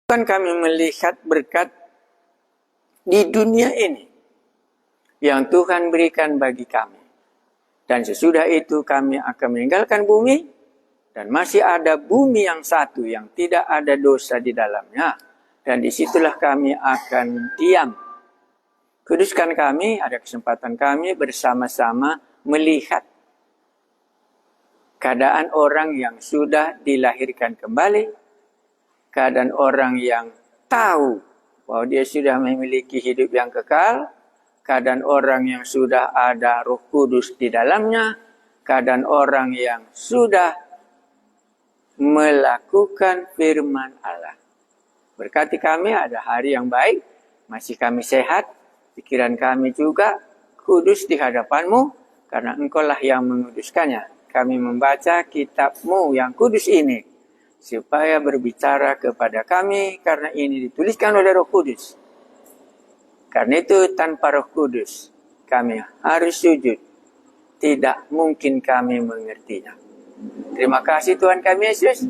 Bukan kami melihat berkat di dunia ini yang Tuhan berikan bagi kami. Dan sesudah itu kami akan meninggalkan bumi dan masih ada bumi yang satu yang tidak ada dosa di dalamnya. Dan disitulah kami akan diam. Kuduskan kami, ada kesempatan kami bersama-sama melihat keadaan orang yang sudah dilahirkan kembali, keadaan orang yang tahu bahwa dia sudah memiliki hidup yang kekal, keadaan orang yang sudah ada Roh Kudus di dalamnya, keadaan orang yang sudah melakukan firman Allah. Berkati kami ada hari yang baik, masih kami sehat, pikiran kami juga kudus di hadapan-Mu, karena Engkaulah yang menguduskannya. Kami membaca kitab-Mu yang kudus ini, supaya berbicara kepada kami, karena ini dituliskan oleh Roh Kudus. Karena itu tanpa Roh Kudus kami harus sujud. Tidak mungkin kami mengertinya. Terima kasih Tuhan kami Yesus,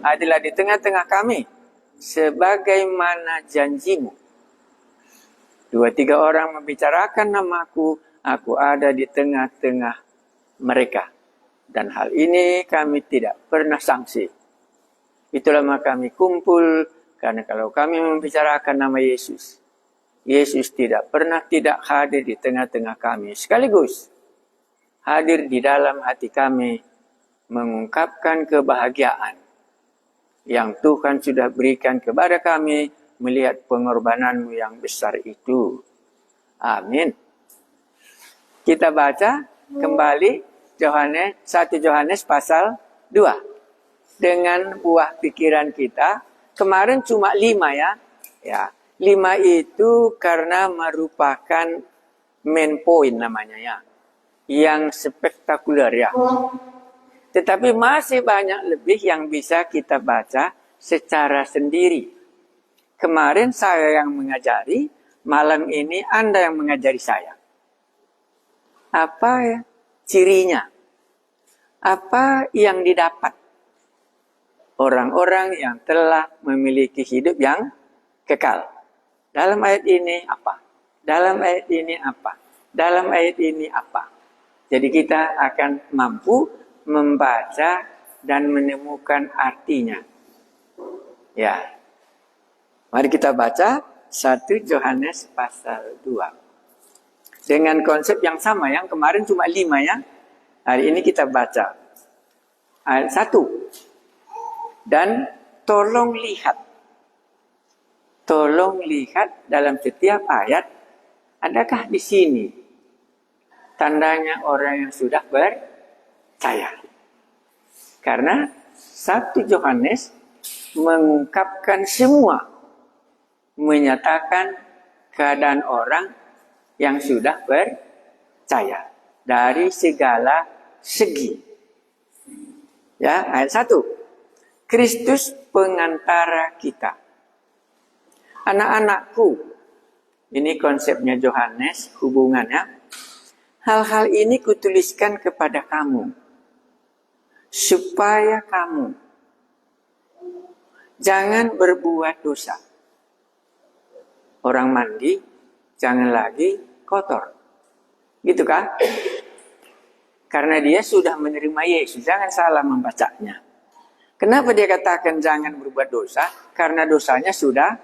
adalah di tengah-tengah kami, sebagaimana janji-Mu. 2-3 orang membicarakan namaku, aku ada di tengah-tengah mereka. Dan hal ini kami tidak pernah sangsi. Itulah maka kami kumpul, karena kalau kami membicarakan nama Yesus, Yesus tidak pernah tidak hadir di tengah-tengah kami. Sekaligus hadir di dalam hati kami, mengungkapkan kebahagiaan yang Tuhan sudah berikan kepada kami, melihat pengorbanan-Mu yang besar itu. Amin. Kita baca kembali 1 Yohanes pasal 2. Dengan buah pikiran kita, kemarin cuma 5 ya. 5 itu karena merupakan main point namanya ya. Yang spektakuler ya. Tetapi masih banyak lebih yang bisa kita baca secara sendiri. Kemarin saya yang mengajari, malam ini Anda yang mengajari saya. Apa ya cirinya? Apa yang didapat orang-orang yang telah memiliki hidup yang kekal? Dalam ayat ini apa? Dalam ayat ini apa? Dalam ayat ini apa? Jadi kita akan mampu membaca dan menemukan artinya. Ya. Mari kita baca 1 Yohanes pasal 2. Dengan konsep yang sama, yang kemarin cuma 5 ya. Hari ini kita baca ayat 1. Dan tolong lihat dalam setiap ayat, adakah di sini tandanya orang yang sudah percaya? Karena 1 Yohanes mengungkapkan semua, menyatakan keadaan orang yang sudah percaya dari segala segi. Ya, ayat 1. Kristus pengantara kita. Anak-anakku, ini konsepnya Yohanes, hubungannya. Hal-hal ini kutuliskan kepada kamu, supaya kamu jangan berbuat dosa. Orang mandi, jangan lagi kotor. Gitu kan? Karena dia sudah menerima Yesus, jangan salah membacanya. Kenapa dia katakan jangan berbuat dosa? Karena dosanya sudah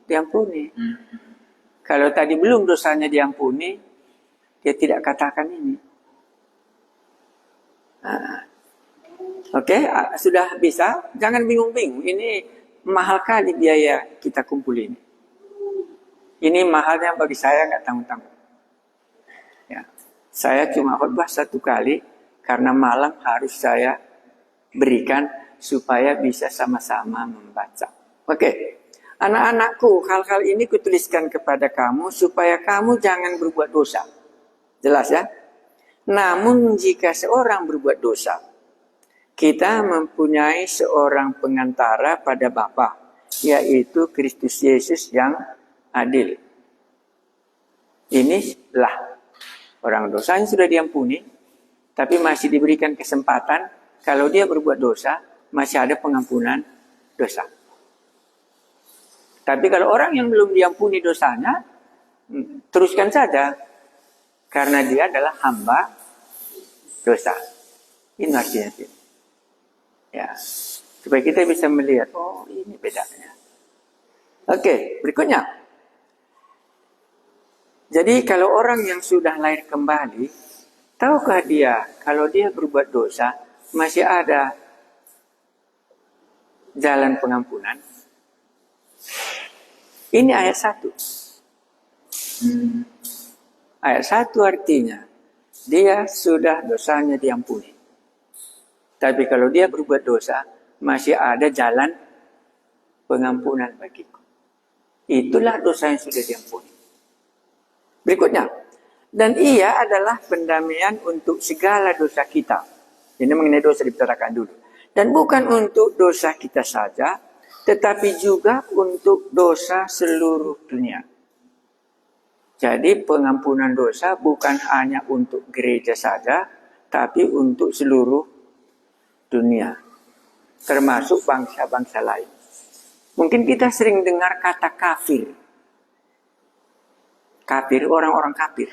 diampuni. Kalau tadi belum dosanya diampuni, dia tidak katakan ini. Oke, sudah bisa? Jangan bingung-bingung. Ini mahal kali biaya kita kumpulin. Ini mahalnya bagi saya nggak tanggung-tanggung. Ya, saya cuma khotbah 1 kali karena malam harus saya berikan supaya bisa sama-sama membaca. Oke. Anak-anakku, hal-hal ini kutuliskan kepada kamu supaya kamu jangan berbuat dosa. Jelas ya? Namun jika seorang berbuat dosa, kita mempunyai seorang pengantara pada Bapa, yaitu Kristus Yesus yang adil. Inilah orang dosanya sudah diampuni, tapi masih diberikan kesempatan. Kalau dia berbuat dosa, masih ada pengampunan dosa. Tapi kalau orang yang belum diampuni dosanya, teruskan saja. Karena dia adalah hamba dosa. Ini artinya. Ya. Supaya kita bisa melihat, oh ini bedanya. Oke, berikutnya. Jadi kalau orang yang sudah lahir kembali, tahukah dia kalau dia berbuat dosa, masih ada jalan pengampunan? Ini ayat 1. Ayat 1 artinya, dia sudah dosanya diampuni. Tapi kalau dia berbuat dosa, masih ada jalan pengampunan bagiku. Itulah dosa yang sudah diampuni. Berikutnya, dan ia adalah pendamaian untuk segala dosa kita. Ini mengenai dosa dibicarakan dulu. Dan bukan untuk dosa kita saja, tetapi juga untuk dosa seluruh dunia. Jadi pengampunan dosa bukan hanya untuk gereja saja, tapi untuk seluruh dunia. Termasuk bangsa-bangsa lain. Mungkin kita sering dengar kata kafir. Kafir, orang-orang kafir.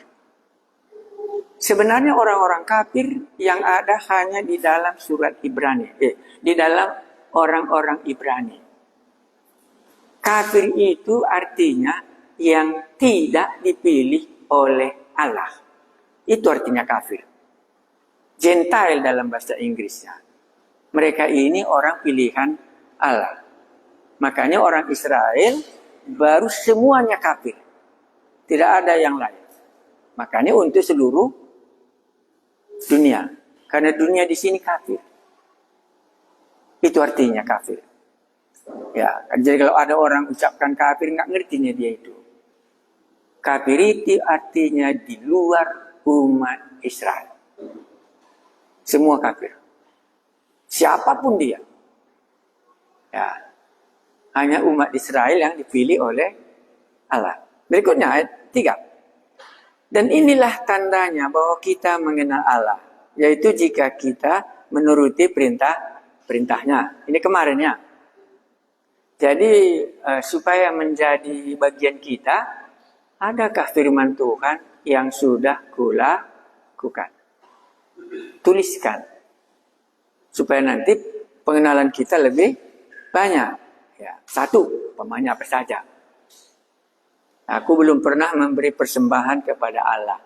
Sebenarnya orang-orang kafir yang ada hanya di dalam surat Ibrani. Di dalam orang-orang Ibrani. Kafir itu artinya yang tidak dipilih oleh Allah. Itu artinya kafir. Gentile dalam bahasa Inggrisnya. Mereka ini orang pilihan Allah. Makanya orang Israel baru semuanya kafir. Tidak ada yang lain. Makanya untuk seluruh dunia. Karena dunia di sini kafir. Itu artinya kafir. Ya, jadi kalau ada orang ucapkan kafir, nggak ngertinya dia itu. Kafir itu artinya di luar umat Israel. Semua kafir. Siapapun dia. Ya. Hanya umat Israel yang dipilih oleh Allah. Berikutnya ayat 3. Dan inilah tandanya bahwa kita mengenal Allah. Yaitu jika kita menuruti perintahnya. Ini kemarin ya. Jadi supaya menjadi bagian kita, adakah firman Tuhan yang sudah kulakukan? Tuliskan. Supaya nanti pengenalan kita lebih banyak. Ya, 1, umpamanya apa saja. Aku belum pernah memberi persembahan kepada Allah.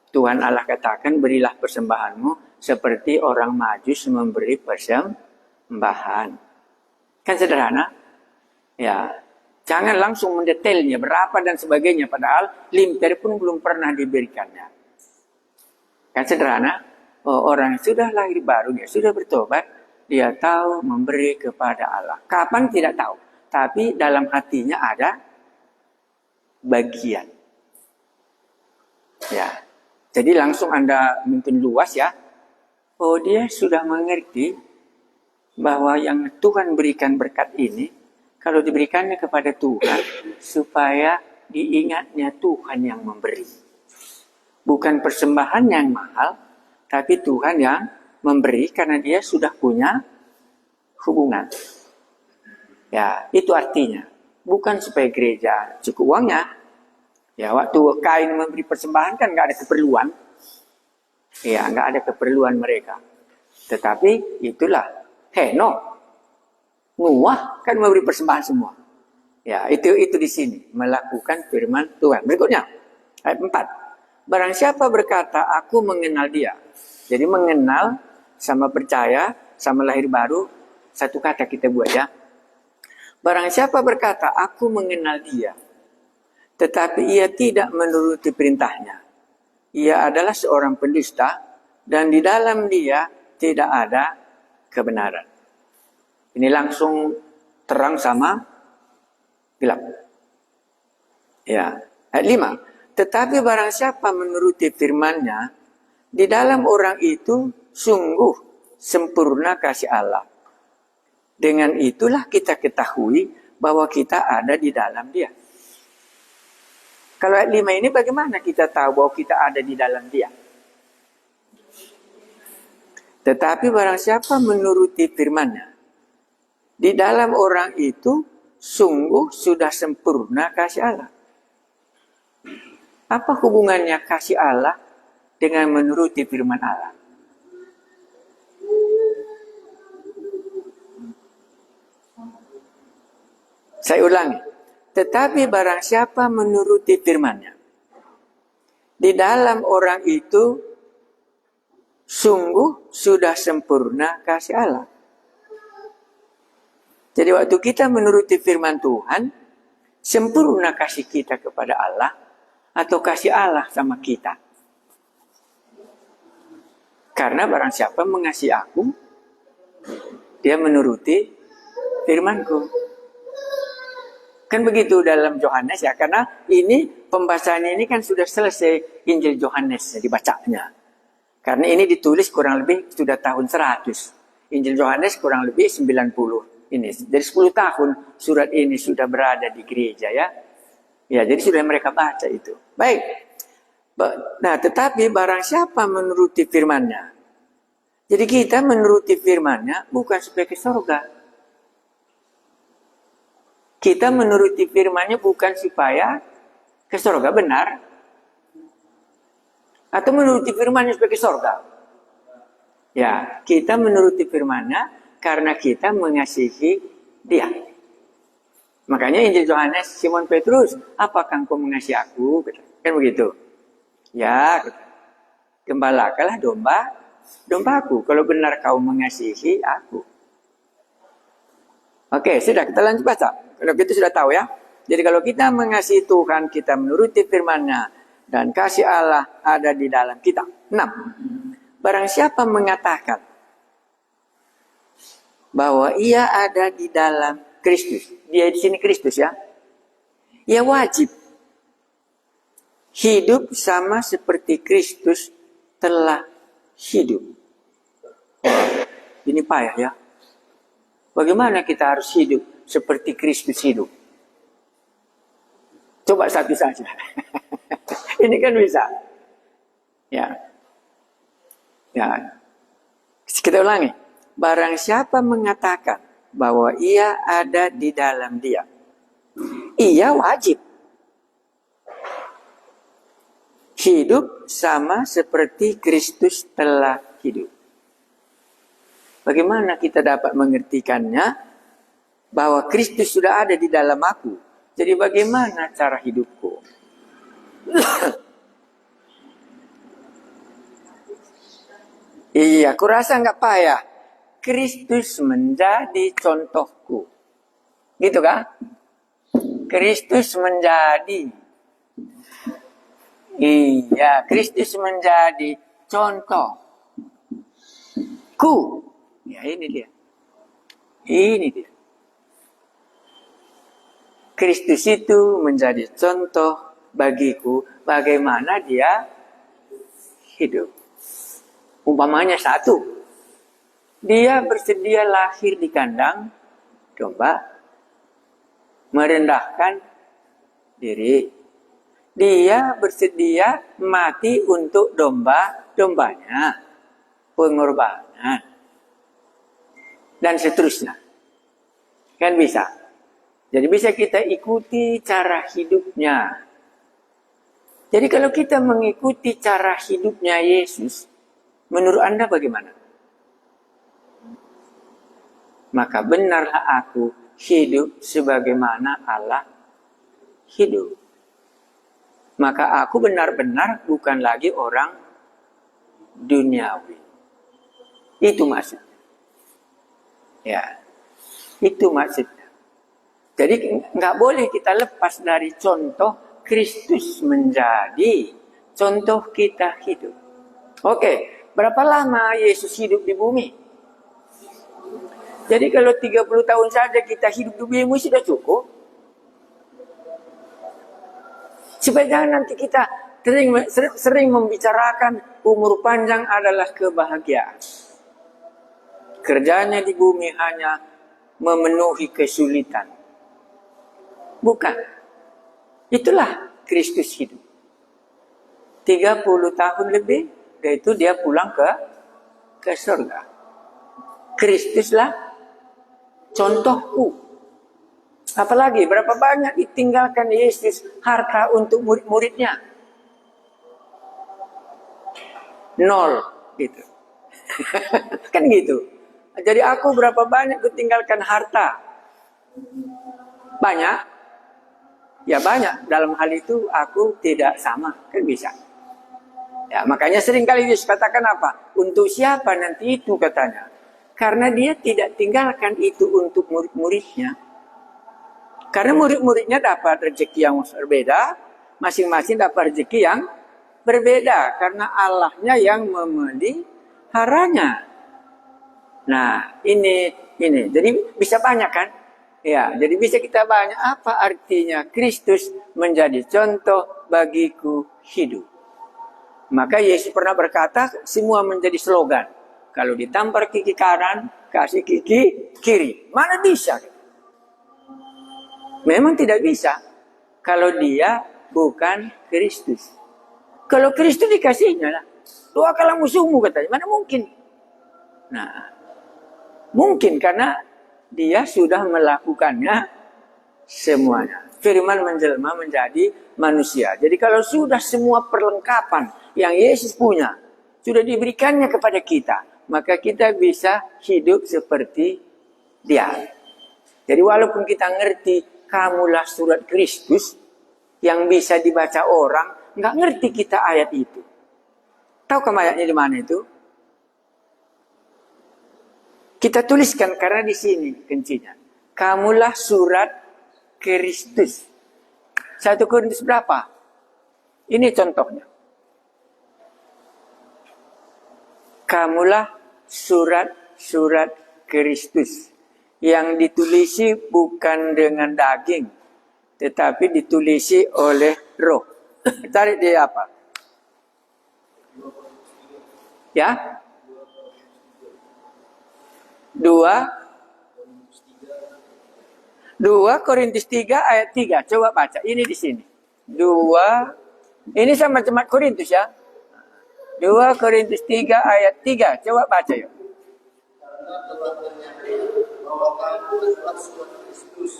Tuhan Allah katakan, berilah persembahanmu seperti orang Majus memberi persembahan. Kan sederhana? Ya, jangan langsung mendetailnya berapa dan sebagainya, padahal limper pun belum pernah diberikannya. Kan sederhana? Oh, orang yang sudah lahir baru, dia sudah bertobat, dia tahu memberi kepada Allah. Kapan tidak tahu, tapi dalam hatinya ada bagian. Ya, jadi langsung Anda mungkin luas ya. Oh, dia sudah mengerti bahwa yang Tuhan berikan berkat ini, kalau diberikannya kepada Tuhan, supaya diingatnya Tuhan yang memberi. Bukan persembahan yang mahal, tapi Tuhan yang memberi karena dia sudah punya hubungan. Ya, itu artinya. Bukan supaya gereja cukup uangnya. Ya, waktu Kain memberi persembahan kan nggak ada keperluan. Ya, nggak ada keperluan mereka. Tetapi itulah Henokh, Noah kan memberi persembahan semua. Ya, itu di sini melakukan firman Tuhan. Berikutnya ayat 4. Barang siapa berkata aku mengenal dia. Jadi mengenal sama percaya sama lahir baru satu kata kita buat ya. Barang siapa berkata aku mengenal dia, tetapi ia tidak menuruti perintahnya, ia adalah seorang pendusta dan di dalam dia tidak ada kebenaran. Ini langsung terang sama gelap. Ya, ayat 5. Tetapi barang siapa menuruti firman-Nya, di dalam orang itu sungguh sempurna kasih Allah. Dengan itulah kita ketahui bahwa kita ada di dalam Dia. Kalau ayat 5 ini bagaimana kita tahu bahwa kita ada di dalam Dia? Tetapi barang siapa menuruti firman-Nya, di dalam orang itu sungguh sudah sempurna kasih Allah. Apa hubungannya kasih Allah dengan menuruti firman Allah? Saya ulangi. Tetapi barang siapa menuruti firman-Nya, di dalam orang itu sungguh sudah sempurna kasih Allah. Jadi waktu kita menuruti firman Tuhan, sempurna kasih kita kepada Allah atau kasih Allah sama kita. Karena barang siapa mengasihi aku, dia menuruti firman-Ku. Kan begitu dalam Yohanes ya, karena ini pembahasannya ini kan sudah selesai Injil Yohanes dibacanya. Karena ini ditulis kurang lebih sudah tahun 100. Injil Yohanes kurang lebih 90. Ini dari 10 tahun surat ini sudah berada di gereja ya. Ya, jadi sudah mereka baca itu. Baik. Nah, tetapi barang siapa menuruti firman-Nya. Jadi kita menuruti firman-Nya bukan supaya ke surga. Kita menuruti firman-Nya bukan supaya ke surga, benar? Atau menuruti firman-Nya supaya ke surga? Ya, kita menuruti firman-Nya karena kita mengasihi Dia. Makanya Injil Yohanes, Simon Petrus, apakah engkau mengasihi aku? Kan begitu. Ya, gembalakanlah dombaku. Kalau benar kau mengasihi aku. Oke, sudah kita lanjut baca. Kalau kita sudah tahu ya. Jadi kalau kita mengasihi Tuhan, kita menuruti firman-Nya, dan kasih Allah ada di dalam kita. 6. Barang siapa mengatakan bahwa ia ada di dalam Kristus. Dia di sini Kristus ya. Ia wajib hidup sama seperti Kristus telah hidup. Ini payah ya. Bagaimana kita harus hidup seperti Kristus hidup? Coba satu saja. Ini kan bisa. Ya. Ya. Kita ulangi. Barang siapa mengatakan bahwa ia ada di dalam Dia, ia wajib hidup sama seperti Kristus telah hidup. Bagaimana kita dapat mengertikannya bahwa Kristus sudah ada di dalam aku? Jadi bagaimana cara hidupku? Iya, aku rasa nggak payah. Kristus menjadi contohku. Gitu kan? Kristus menjadi. Iya, Kristus menjadi contohku. Ya ini dia. Ini dia. Kristus itu menjadi contoh bagiku bagaimana dia hidup. Umpamanya satu. Dia bersedia lahir di kandang domba. Merendahkan diri. Dia bersedia mati untuk domba-dombanya. Pengorbanan. Dan seterusnya. Kan bisa. Jadi bisa kita ikuti cara hidupnya. Jadi kalau kita mengikuti cara hidupnya Yesus, menurut Anda bagaimana? Maka benarlah aku hidup sebagaimana Allah hidup. Maka aku benar-benar bukan lagi orang duniawi. Itu maksudnya. Ya, itu maksudnya. Jadi nggak boleh kita lepas dari contoh Kristus menjadi contoh kita hidup. Oke, berapa lama Yesus hidup di bumi? Jadi kalau 30 tahun saja kita hidup di bumi sudah cukup. Supaya jangan nanti kita sering membicarakan umur panjang adalah kebahagiaan. Kerjanya di bumi hanya memenuhi kesulitan. Bukan. Itulah Kristus hidup. 30 tahun lebih, yaitu dia pulang ke surga. Kristuslah contohku. Apalagi berapa banyak ditinggalkan Yesus harta untuk murid-muridnya. 0 gitu. Kan gitu. Jadi aku berapa banyak kutinggalkan harta? Banyak? Ya banyak. Dalam hal itu aku tidak sama. Kan bisa. Ya, makanya sering kali Yesus katakan apa? Untuk siapa nanti itu katanya. Karena dia tidak tinggalkan itu untuk murid-muridnya. Karena murid-muridnya dapat rezeki yang berbeda. Masing-masing dapat rezeki yang berbeda. Karena Allahnya yang memeliharanya. Nah, ini. Jadi bisa banyak kan? Ya, jadi bisa kita banyak. Apa artinya Kristus menjadi contoh bagiku hidup? Maka Yesus pernah berkata, semua menjadi slogan. Kalau ditampar kaki kanan, kasih kaki kiri. Mana bisa? Memang tidak bisa. Kalau dia bukan Kristus. Kalau Kristus dikasihnya lah. Doakanlah musuhmu katanya. Mana mungkin? Nah, mungkin karena dia sudah melakukannya semuanya. Firman menjelma menjadi manusia. Jadi kalau sudah semua perlengkapan yang Yesus punya sudah diberikannya kepada kita, maka kita bisa hidup seperti dia. Jadi walaupun kita ngerti kamulah surat Kristus yang bisa dibaca orang, nggak ngerti kita ayat itu. Tahu kamu ayatnya di mana itu? Kita tuliskan karena di sini kuncinya. Kamulah surat Kristus. 1 Korintus berapa? Ini contohnya. Kamulah surat Kristus yang ditulisi bukan dengan daging, tetapi ditulisi oleh Roh. Cari dia apa? Ya? 2 Korintus 3 ayat 3. Coba baca. Ini di sini. 2. Ini sama Jemaat Korintus ya. 2 Korintus 3 ayat 3. Coba baca yuk.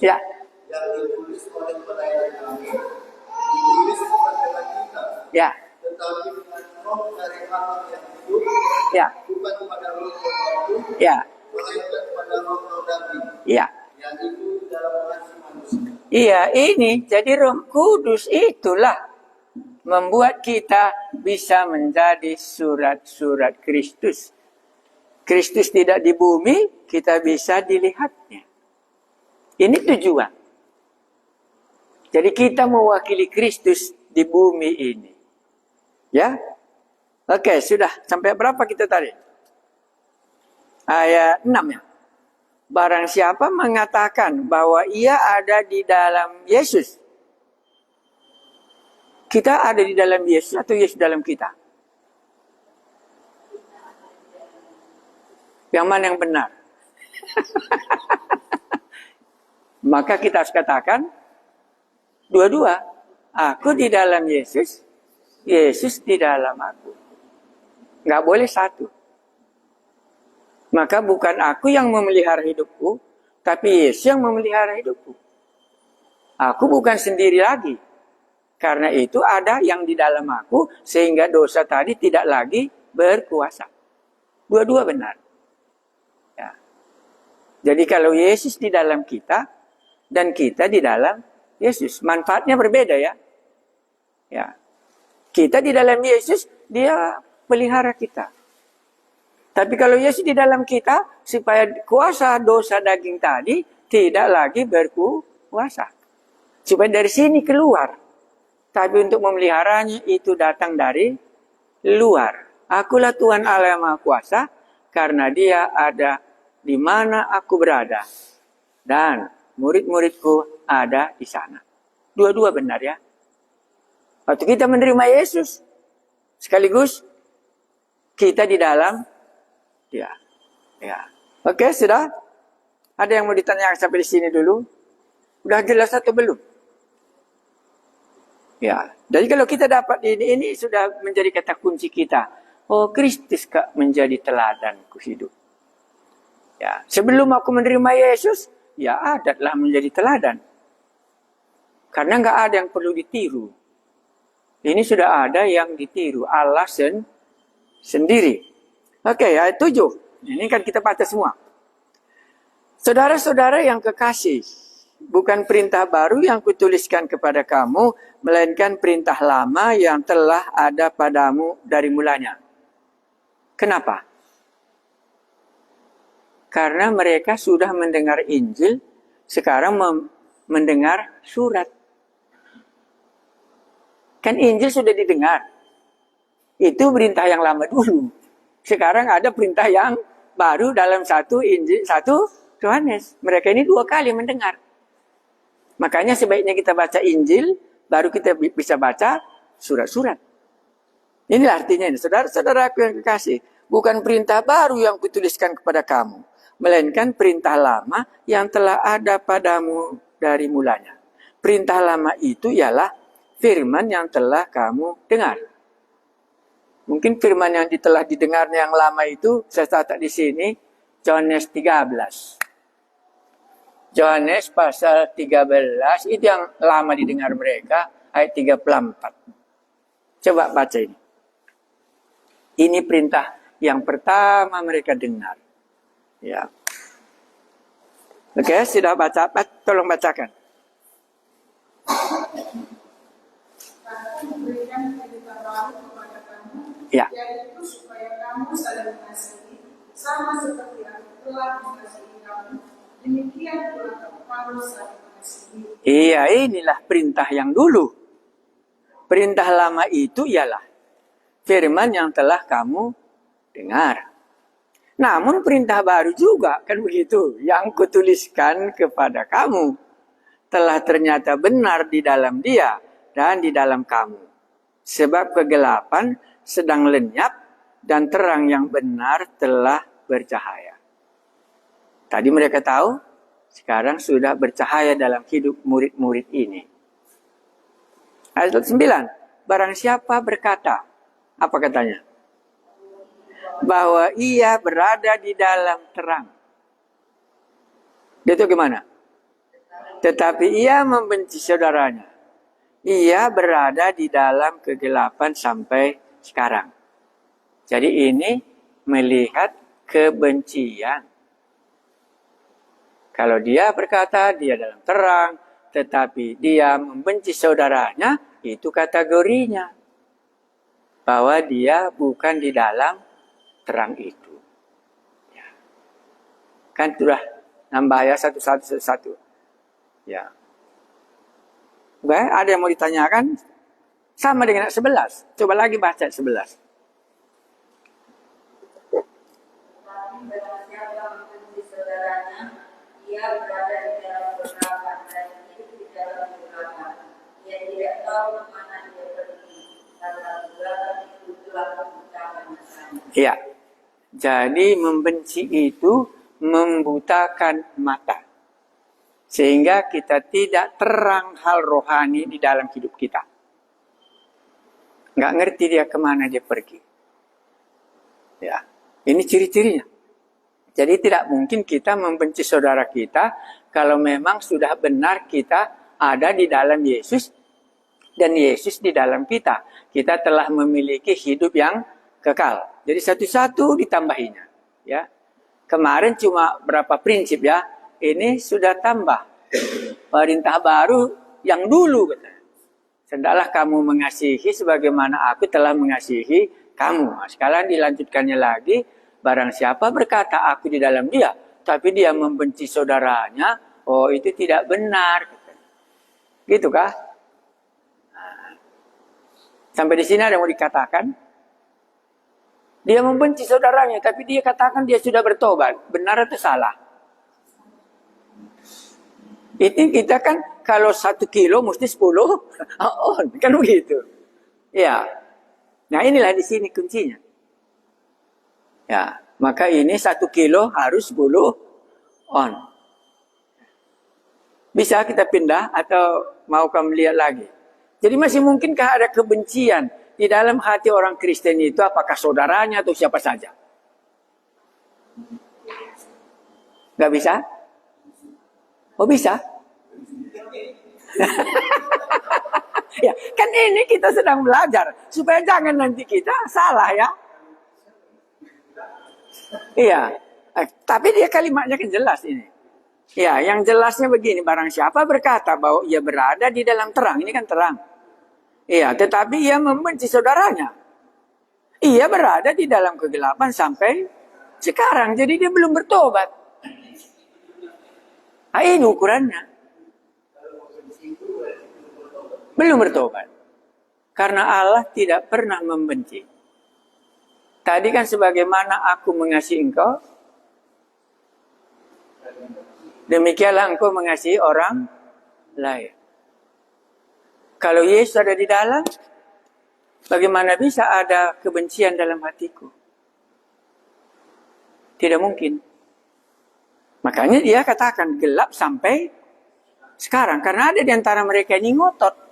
Ya. Yang ditulis oleh pelayan kami, ditulis kepada kita. Ya. Tetapi dengan roh dari Allah yang hidup. Ya. Bukan kepada roh yang hidup. Ya. Melainkan kepada roh daging. Ya. Yang itu dalam hati manusia. Iya, ini jadi Roh Kudus itulah membuat kita bisa menjadi surat-surat Kristus. Kristus tidak di bumi, kita bisa dilihatnya. Ini tujuan. Jadi kita mewakili Kristus di bumi ini. Ya? Oke, sudah. Sampai berapa kita tadi? Ayat 6 ya. Barang siapa mengatakan bahwa ia ada di dalam Yesus. Kita ada di dalam Yesus atau Yesus dalam kita? Yang mana yang benar? Maka kita harus katakan dua-dua. Aku di dalam Yesus, Yesus di dalam aku. Nggak boleh satu. Maka bukan aku yang memelihara hidupku, tapi Yesus yang memelihara hidupku. Aku bukan sendiri lagi. Karena itu ada yang di dalam aku, sehingga dosa tadi tidak lagi berkuasa. Dua-dua benar. Ya. Jadi kalau Yesus di dalam kita, dan kita di dalam Yesus, manfaatnya berbeda ya. Ya. Kita di dalam Yesus, dia pelihara kita. Tapi kalau Yesus di dalam kita, supaya kuasa dosa daging tadi tidak lagi berkuasa. Supaya dari sini keluar. Tapi untuk memeliharanya itu datang dari luar. Akulah Tuhan Allah yang Maha Kuasa, karena dia ada di mana aku berada. Dan murid-muridku ada di sana. Dua-dua benar ya. Waktu kita menerima Yesus, sekaligus kita di dalam dia. Ya. Oke, sudah? Ada yang mau ditanyakan sampai di sini dulu? Udah jelas atau belum? Ya. Jadi kalau kita dapat ini sudah menjadi kata kunci kita. Oh, Kristus Kak menjadi teladanku hidup. Ya. Sebelum aku menerima Yesus, ya adatlah menjadi teladan. Karena nggak ada yang perlu ditiru. Ini sudah ada yang ditiru. Allah sendiri. Oke, ayat 7. Ini kan kita baca semua. Saudara-saudara yang kekasih, bukan perintah baru yang kutuliskan kepada kamu, melainkan perintah lama yang telah ada padamu dari mulanya. Kenapa? Karena mereka sudah mendengar Injil, sekarang mendengar surat. Kan Injil sudah didengar. Itu perintah yang lama dulu. Sekarang ada perintah yang baru dalam satu Injil, satu Yohanes. Mereka ini 2 kali mendengar. Makanya sebaiknya kita baca Injil, baru kita bisa baca surat-surat. Inilah artinya ini. Saudara-saudaraku yang kekasih, bukan perintah baru yang kutuliskan kepada kamu, melainkan perintah lama yang telah ada padamu dari mulanya. Perintah lama itu ialah firman yang telah kamu dengar. Mungkin firman yang telah didengarnya yang lama itu, saya catat di sini, Yohanes 13. Yohanes pasal 13, itu yang lama didengar mereka, ayat 34. Coba baca ini. Ini perintah yang pertama mereka dengar. Ya. Oke, sudah baca, tolong bacakan. Ya. Yaitu supaya kamu saling mengasihi, sama seperti aku telah mengasihi kamu, demikian pula kamu saling mengasihi. Iya, inilah perintah yang dulu. Perintah lama itu ialah firman yang telah kamu dengar. Namun perintah baru juga, kan begitu, yang kutuliskan kepada kamu, telah ternyata benar di dalam dia dan di dalam kamu. Sebab kegelapan sedang lenyap dan terang yang benar telah bercahaya. Tadi mereka tahu, sekarang sudah bercahaya dalam hidup murid-murid ini. Ayat 9. Barang siapa berkata, apa katanya? Bahwa ia berada di dalam terang. Itu gimana? Tetapi ia membenci saudaranya. Ia berada di dalam kegelapan sampai sekarang. Jadi ini melihat kebencian. Kalau dia berkata dia dalam terang, tetapi dia membenci saudaranya, itu kategorinya. Bahwa dia bukan di dalam terang itu. Ya. Kan sudah nambah ya satu. Ya. Baik, ada yang mau ditanyakan? Sama dengan 11. Coba lagi baca 11. Tapi barang siapa membenci saudaranya, ia berada di dalam kegelapan dan hidup di dalam kegelapan. Ia tidak tahu kemana dia pergi, karena kegelapan itu telah membutakan matanya. Iya. Jadi membenci itu membutakan mata. Sehingga kita tidak terang hal rohani di dalam hidup kita. Nggak ngerti dia kemana dia pergi. Ya, ini ciri-cirinya. Jadi tidak mungkin kita membenci saudara kita kalau memang sudah benar kita ada di dalam Yesus dan Yesus di dalam kita. Kita telah memiliki hidup yang kekal. Jadi satu-satu ditambahinya. Ya, kemarin cuma berapa prinsip ya. Ini sudah tambah perintah baru yang dulu katanya. Hendaklah kamu mengasihi sebagaimana aku telah mengasihi kamu. Nah, sekarang dilanjutkannya lagi. Barang siapa berkata aku di dalam dia, tapi dia membenci saudaranya, oh itu tidak benar. Gitu kah? Nah, sampai di sini ada yang mau dikatakan? Dia membenci saudaranya, tapi dia katakan dia sudah bertobat. Benar atau salah? Itu kita kan kalau 1 kilo mesti 10 on, kan begitu. Ya. Nah inilah di sini kuncinya. Ya, maka ini 1 kilo harus 10 on. Bisa kita pindah atau mau kamu lihat lagi? Jadi masih mungkinkah ada kebencian di dalam hati orang Kristen itu, apakah saudaranya atau siapa saja? Gak bisa? Oh bisa? Ya, kan ini kita sedang belajar supaya jangan nanti kita salah ya. Iya, tapi dia kalimatnya kan jelas ini. Ya, yang jelasnya begini, barang siapa berkata bahwa ia berada di dalam terang, ini kan terang. Iya, tetapi ia membenci saudaranya. Ia berada di dalam kegelapan sampai sekarang, jadi dia belum bertobat. Nah, ini ukurannya. Belum bertobat. Karena Allah tidak pernah membenci. Tadi kan sebagaimana aku mengasihi engkau, demikianlah engkau mengasihi orang lain. Kalau Yesus ada di dalam, bagaimana bisa ada kebencian dalam hatiku? Tidak mungkin. Makanya dia katakan gelap sampai sekarang. Karena ada di antara mereka ini ngotot.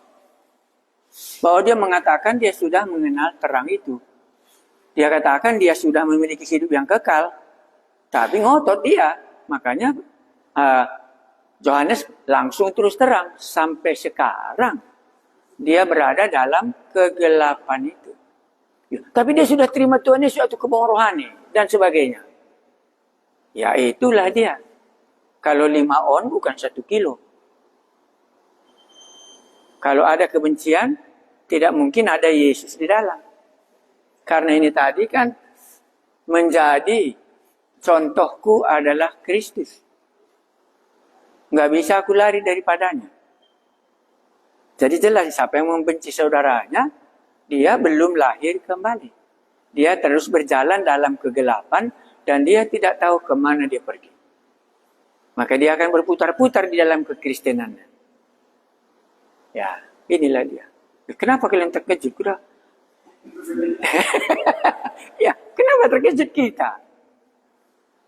Bahwa dia mengatakan dia sudah mengenal terang itu. Dia katakan dia sudah memiliki hidup yang kekal. Tapi ngotot dia. Makanya Yohanes langsung terus terang. Sampai sekarang dia berada dalam kegelapan itu. Tapi dia sudah terima Tuhan Yesus suatu kebun rohani. Dan sebagainya. Ya itulah dia. Kalau 5 on bukan 1 kilo. Kalau ada kebencian, tidak mungkin ada Yesus di dalam. Karena ini tadi kan menjadi contohku adalah Kristus. Nggak bisa aku lari daripadanya. Jadi jelas siapa yang membenci saudaranya, dia belum lahir kembali. Dia terus berjalan dalam kegelapan dan dia tidak tahu kemana dia pergi. Maka dia akan berputar-putar di dalam kekristenannya. Ya, inilah dia. Kenapa kalian terkejut? Udah. Ya, kenapa terkejut kita?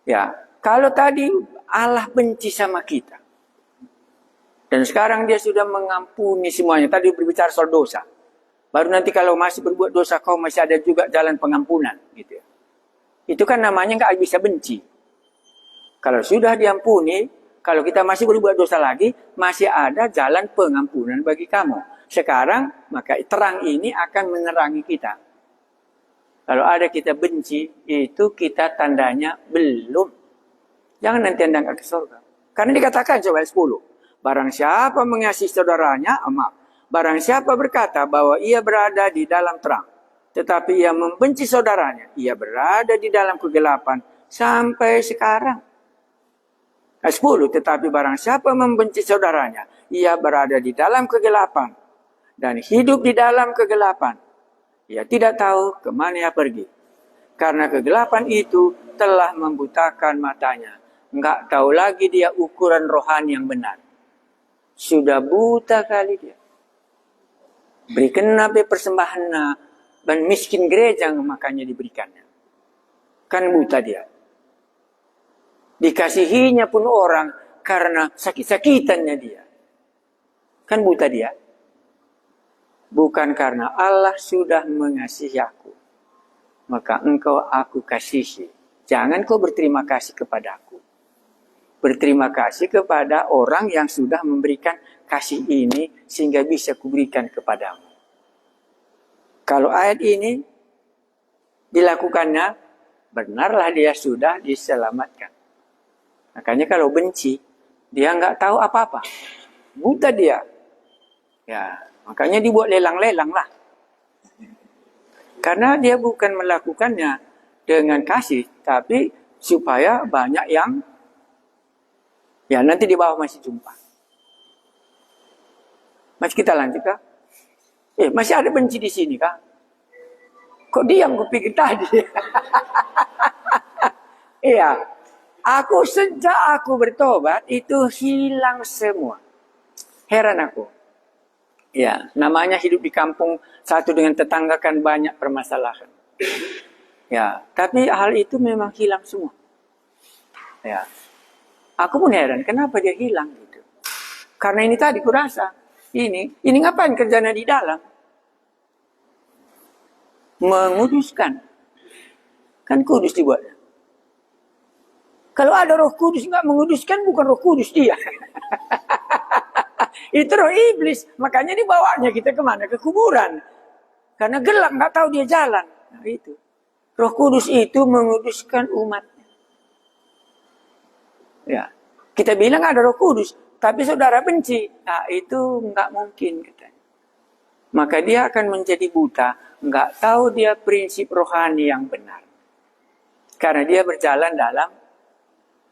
Ya, kalau tadi Allah benci sama kita. Dan sekarang dia sudah mengampuni semuanya. Tadi berbicara soal dosa. Baru nanti kalau masih berbuat dosa, kau masih ada juga jalan pengampunan. Gitu ya. Itu kan namanya nggak bisa benci. Kalau sudah diampuni, kalau kita masih berbuat dosa lagi, masih ada jalan pengampunan bagi kamu. Sekarang, maka terang ini akan menerangi kita. Kalau ada kita benci, itu kita tandanya belum. Jangan nanti Anda ke surga. Karena dikatakan coba 10. Barang siapa mengasihi saudaranya, barang siapa berkata bahwa ia berada di dalam terang, tetapi ia membenci saudaranya, ia berada di dalam kegelapan sampai sekarang. 10. Tetapi barang siapa membenci saudaranya, ia berada di dalam kegelapan dan hidup di dalam kegelapan. Ia tidak tahu kemana ia pergi. Karena kegelapan itu telah membutakan matanya. Enggak tahu lagi dia ukuran rohani yang benar. Sudah buta kali dia. Berikan nabi persembahan dan miskin gereja makanya diberikannya. Kan buta dia. Dikasihinya pun orang karena sakit-sakitannya dia. Kan buta dia. Bukan karena Allah sudah mengasihi aku. Maka engkau aku kasihi. Jangan kau berterima kasih kepadaku. Berterima kasih kepada orang yang sudah memberikan kasih ini sehingga bisa kuberikan kepadamu. Kalau ayat ini dilakukannya, benarlah dia sudah diselamatkan. Makanya kalau benci, dia nggak tahu apa-apa. Buta dia. Ya, makanya dibuat lelang-lelang lah. Karena dia bukan melakukannya dengan kasih, tapi supaya banyak yang ya nanti di bawah masih jumpa. Masih kita lanjut kah? Masih ada benci di sini kah? Kok diam kupikir tadi? Iya. Sejak aku bertobat itu hilang semua. Heran aku. Ya, namanya hidup di kampung satu dengan tetangga kan banyak permasalahan. Ya, tapi hal itu memang hilang semua. Ya. Aku pun heran kenapa dia hilang gitu. Karena ini tadi kurasa ini ngapain kerjanya di dalam? Menguduskan. Kan kudus dibuatnya. Kalau ada Roh Kudus nggak menguduskan, bukan Roh Kudus dia. Itu roh iblis. Makanya dibawanya kita kemana? Ke kuburan. Karena gelap, nggak tahu dia jalan. Nah, itu. Roh Kudus itu menguduskan umatnya. Ya. Kita bilang ada Roh Kudus, tapi saudara benci. Nah, itu nggak mungkin katanya. Maka dia akan menjadi buta, nggak tahu dia prinsip rohani yang benar. Karena dia berjalan dalam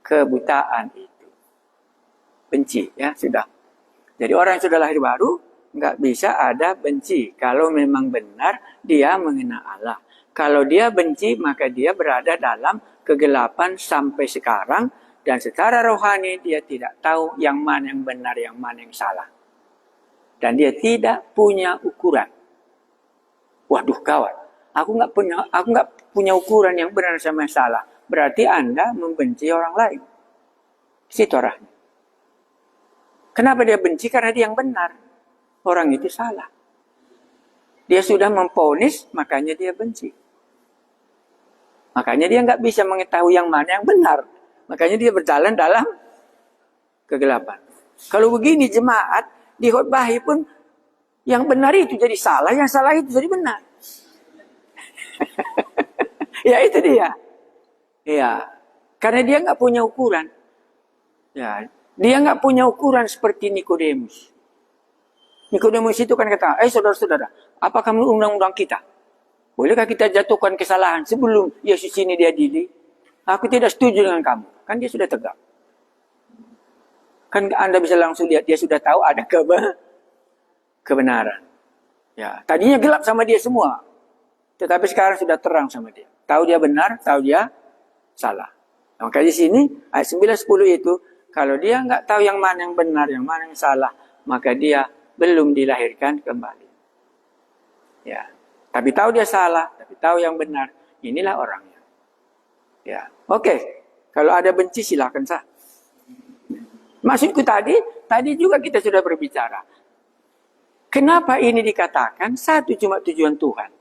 kebutaan itu. Benci, ya sudah. Jadi orang yang sudah lahir baru, nggak bisa ada benci. Kalau memang benar, dia mengenal Allah. Kalau dia benci, maka dia berada dalam kegelapan sampai sekarang. Dan secara rohani, dia tidak tahu yang mana yang benar, yang mana yang salah. Dan dia tidak punya ukuran. Waduh kawan, aku nggak punya ukuran yang benar sama yang salah. Berarti Anda membenci orang lain. Situ orangnya. Kenapa dia benci? Karena dia yang benar. Orang itu salah. Dia sudah memponis, makanya dia benci. Makanya dia nggak bisa mengetahui yang mana yang benar. Makanya dia berjalan dalam kegelapan. Kalau begini jemaat, dikhotbahi pun yang benar itu jadi salah, yang salah itu jadi benar. Ya itu dia. Ya, karena dia nggak punya ukuran. Ya, dia nggak punya ukuran seperti Nikodemus. Nikodemus itu kan kata, saudara-saudara, apakah menurut undang-undang kita? Bolehkah kita jatuhkan kesalahan sebelum Yesus ini diadili? Aku tidak setuju dengan kamu. Kan dia sudah tegak. Kan Anda bisa langsung lihat dia sudah tahu ada kebenaran. Ya, tadinya gelap sama dia semua. Tetapi sekarang sudah terang sama dia. Tahu dia benar, tahu dia salah. Maka di sini ayat 9-10 itu, kalau dia nggak tahu yang mana yang benar, yang mana yang salah, maka dia belum dilahirkan kembali. Ya, tapi tahu dia salah, tapi tahu yang benar. Inilah orangnya. Ya, oke. Kalau ada benci silakan sah. Maksudku tadi juga kita sudah berbicara. Kenapa ini dikatakan? Satu cuma tujuan Tuhan.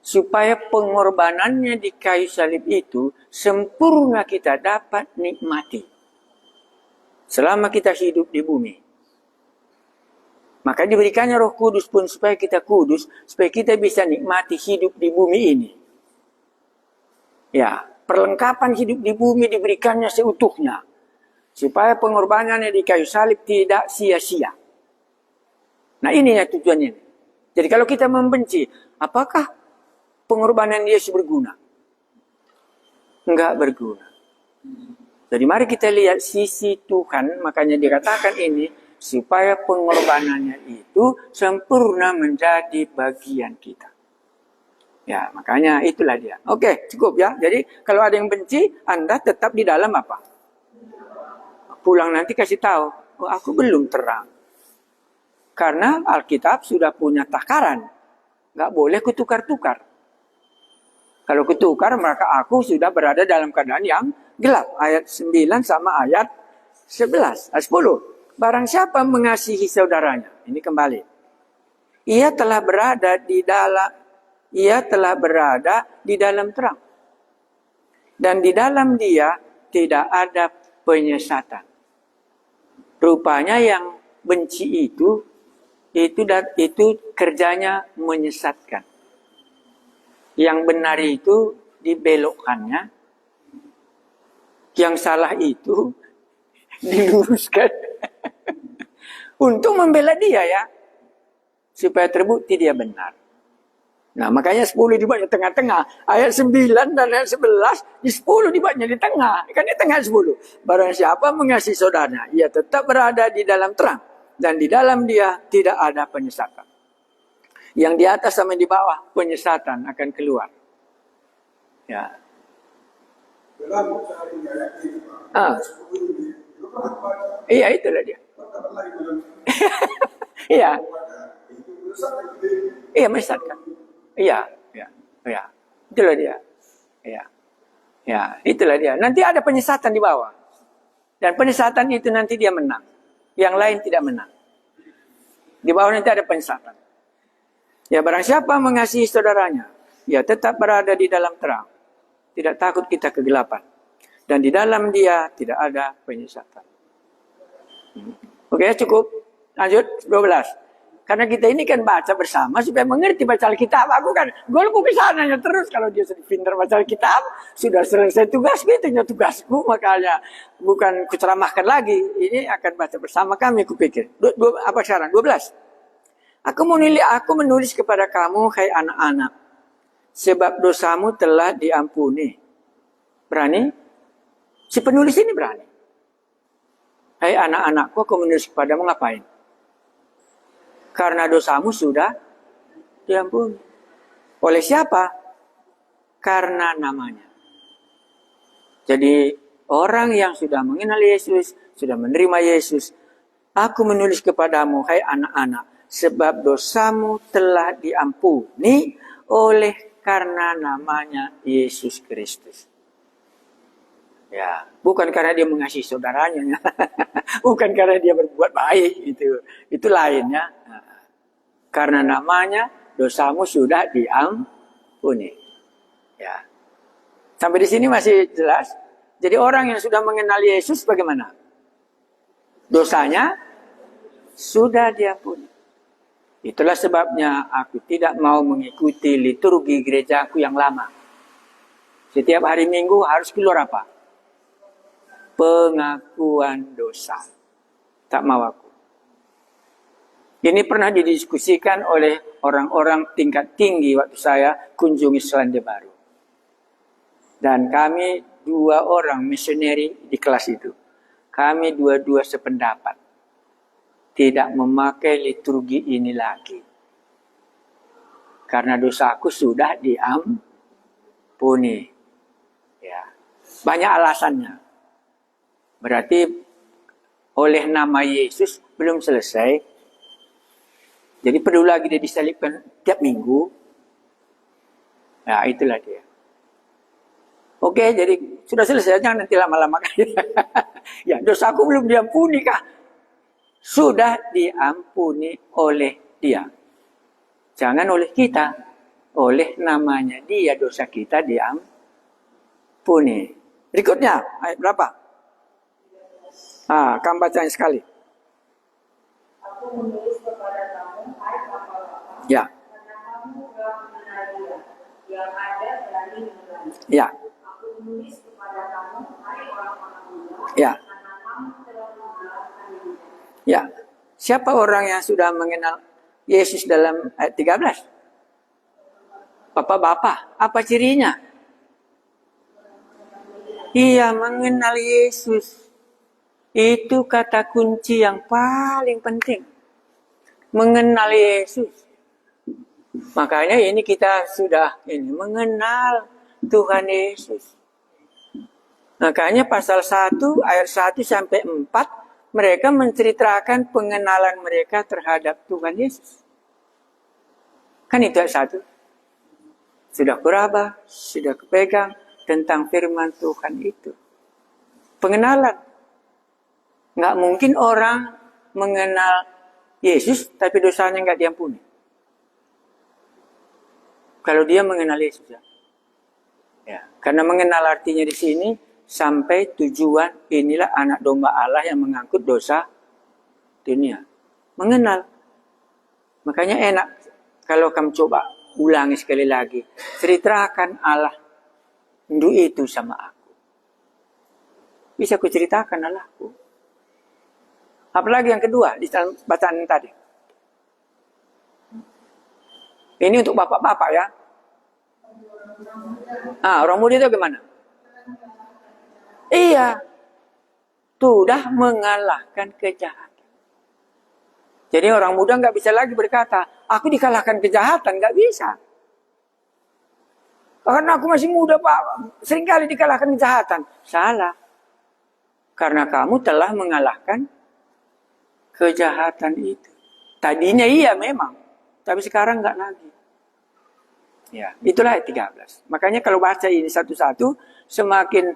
Supaya pengorbanannya di kayu salib itu sempurna kita dapat nikmati. Selama kita hidup di bumi. Maka diberikannya Roh Kudus pun supaya kita kudus. Supaya kita bisa nikmati hidup di bumi ini. Ya, perlengkapan hidup di bumi diberikannya seutuhnya. Supaya pengorbanannya di kayu salib tidak sia-sia. Nah ini ya tujuannya. Jadi kalau kita membenci, apakah pengorbanan Yesus berguna? Enggak berguna. Jadi mari kita lihat sisi Tuhan, makanya dikatakan ini, supaya pengorbanannya itu sempurna menjadi bagian kita. Ya, makanya itulah dia. Oke, cukup ya. Jadi kalau ada yang benci, Anda tetap di dalam apa? Pulang nanti kasih tahu, oh, aku belum terang. Karena Alkitab sudah punya takaran. Nggak boleh kutukar-tukar. Kalau kutukar, maka aku sudah berada dalam keadaan yang gelap. Ayat 9 sama ayat 11. Ayat 10. Barang siapa mengasihi saudaranya. Ini kembali. Ia telah berada di dalam terang. Dan di dalam dia tidak ada penyesatan. Rupanya yang benci itu kerjanya menyesatkan. Yang benar itu dibelokkannya. Yang salah itu diluruskan. Untuk membela dia ya. Supaya terbukti dia benar. Nah makanya 10 dibuatnya tengah-tengah. Ayat 9 dan ayat 11. Di 10 dibuatnya di tengah. Kan di tengah 10. Barang siapa mengasihi saudaranya. Ia tetap berada di dalam terang. Dan di dalam dia tidak ada penyesatan. Yang di atas sama di bawah. Penyesatan akan keluar. Ya. Iya itulah dia. Iya. Iya menyesatkan. Iya. Itulah dia. Ya, itulah dia. Nanti ada penyesatan di bawah. Dan penyesatan itu nanti dia menang. Yang lain tidak menang. Di bawah nanti ada penyesatan. Ya, barang siapa mengasihi saudaranya, ya tetap berada di dalam terang. Tidak takut kita kegelapan. Dan di dalam dia tidak ada penyesatan. Oke, cukup. Lanjut, 12. Karena kita ini kan baca bersama supaya mengerti baca Alkitab. Aku kan golku ke sananya terus. Kalau dia sudah pintar baca Alkitab, sudah selesai tugas, gitu tugasku. Makanya bukan kuceramahkan lagi. Ini akan baca bersama kami, kupikir. Apa sekarang? 12. Aku menulis kepada kamu, hai anak-anak, sebab dosamu telah diampuni. Berani? Si penulis ini berani. Hai anak-anakku, aku menulis kepadamu, ngapain? Karena dosamu sudah diampuni. Oleh siapa? Karena namanya. Jadi orang yang sudah mengenal Yesus, sudah menerima Yesus, aku menulis kepadamu, hai anak-anak, sebab dosamu telah diampuni oleh karena namanya Yesus Kristus. Ya, bukan karena dia mengasihi saudaranya, bukan karena dia berbuat baik, itu lainnya. Karena namanya dosamu sudah diampuni. Ya, sampai di sini masih jelas. Jadi orang yang sudah mengenal Yesus bagaimana? Dosanya sudah diampuni. Itulah sebabnya aku tidak mau mengikuti liturgi gerejaku yang lama. Setiap hari Minggu harus keluar apa? Pengakuan dosa. Tak mau aku. Ini pernah didiskusikan oleh orang-orang tingkat tinggi waktu saya kunjungi Selandia Baru. Dan kami 2 orang misioneri di kelas itu. Kami dua-dua sependapat. Tidak memakai liturgi ini lagi. Karena dosaku sudah diampuni. Ya. Banyak alasannya. Berarti oleh nama Yesus belum selesai. Jadi perlu lagi dia disalibkan tiap minggu. Nah, itulah dia. Oke, jadi sudah selesai. Jangan nanti lama-lama. Ya, dosaku belum diampuni kah? Sudah diampuni oleh dia. Jangan oleh kita. Oleh namanya dia dosa kita diampuni. Berikutnya, ayat berapa? Kamu bacain sekali. Aku menulis kepada kamu, hai bapak-bapak, Ya. karena kamu telah mengenal Dia, yang ada berani mengenal. Ya. Aku menulis kepada kamu, hai orang-orang muda, Ya. karena kamu telah mengenal Dia. Ya. Siapa orang yang sudah mengenal Yesus dalam ayat 13? Bapak-bapak. Apa cirinya? Iya, mengenal Yesus. Itu kata kunci yang paling penting. Mengenal Yesus. Makanya ini kita sudah mengenal Tuhan Yesus. Makanya pasal 1 ayat 1 sampai 4 mereka menceritakan pengenalan mereka terhadap Tuhan Yesus. Kan itu ayat 1. Sudah kuraba, sudah kepegang tentang firman Tuhan itu. Pengenalan. Nggak mungkin orang mengenal Yesus tapi dosanya nggak diampuni. Kalau dia mengenal Yesus, ya. Karena mengenal artinya di sini sampai tujuan inilah anak domba Allah yang mengangkut dosa dunia. Mengenal. Makanya enak kalau kamu coba ulangi sekali lagi. Ceritakan Allah itu sama aku. Bisa ku ceritakan Allahku. Apalagi yang kedua di dalam bacaan tadi. Ini untuk bapak-bapak ya. Orang muda itu gimana? Iya. Sudah mengalahkan kejahatan. Jadi orang muda nggak bisa lagi berkata, aku dikalahkan kejahatan. Nggak bisa. Karena aku masih muda Pak. Seringkali dikalahkan kejahatan. Salah. Karena kamu telah mengalahkan kejahatan itu. Tadinya iya memang. Tapi sekarang enggak lagi. Ya, itulah ayat 13. Makanya kalau baca ini satu-satu, semakin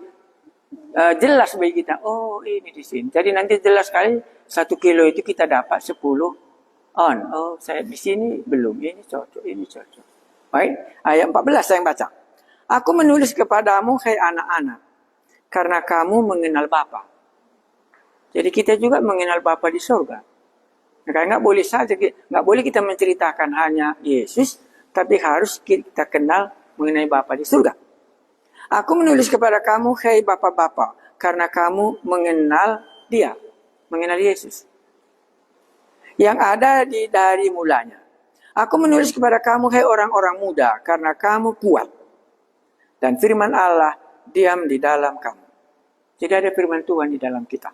jelas bagi kita. Oh, ini di sini. Jadi nanti jelas sekali 1 kilo itu kita dapat 10 on. Oh, saya di sini belum. Ini cocok, ini cocok. Baik, ayat 14 saya baca. Aku menulis kepadamu, hai anak-anak, karena kamu mengenal Bapa. Jadi kita juga mengenal Bapa di surga. Maka nggak boleh kita menceritakan hanya Yesus, tapi harus kita kenal mengenai Bapa di surga. Aku menulis kepada kamu, hai bapak-bapak, karena kamu mengenal Dia, mengenal Yesus, yang ada dari mulanya. Aku menulis kepada kamu, hai orang-orang muda, karena kamu kuat, dan firman Allah diam di dalam kamu. Jadi ada firman Tuhan di dalam kita.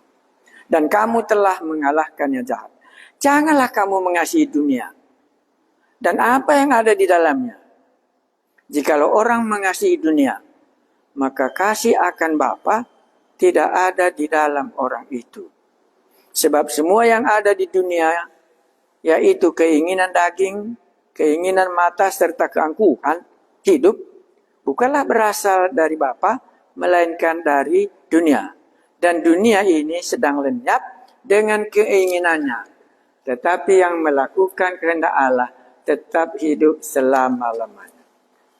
Dan kamu telah mengalahkannya jahat. Janganlah kamu mengasihi dunia dan apa yang ada di dalamnya. Jikalau orang mengasihi dunia, maka kasih akan Bapa tidak ada di dalam orang itu. Sebab semua yang ada di dunia, yaitu keinginan daging, keinginan mata, serta keangkuhan hidup, bukanlah berasal dari Bapa, melainkan dari dunia. Dan dunia ini sedang lenyap dengan keinginannya. Tetapi yang melakukan kehendak Allah tetap hidup selama-lamanya.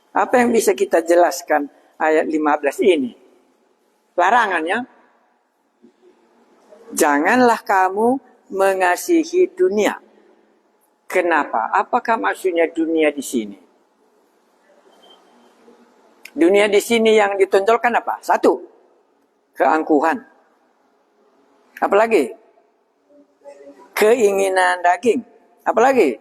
Apa yang bisa kita jelaskan ayat 15 ini? Larangannya, janganlah kamu mengasihi dunia. Kenapa? Apakah maksudnya dunia di sini? Dunia di sini yang ditonjolkan apa? Satu, keangkuhan. Apalagi? Keinginan daging. Apalagi?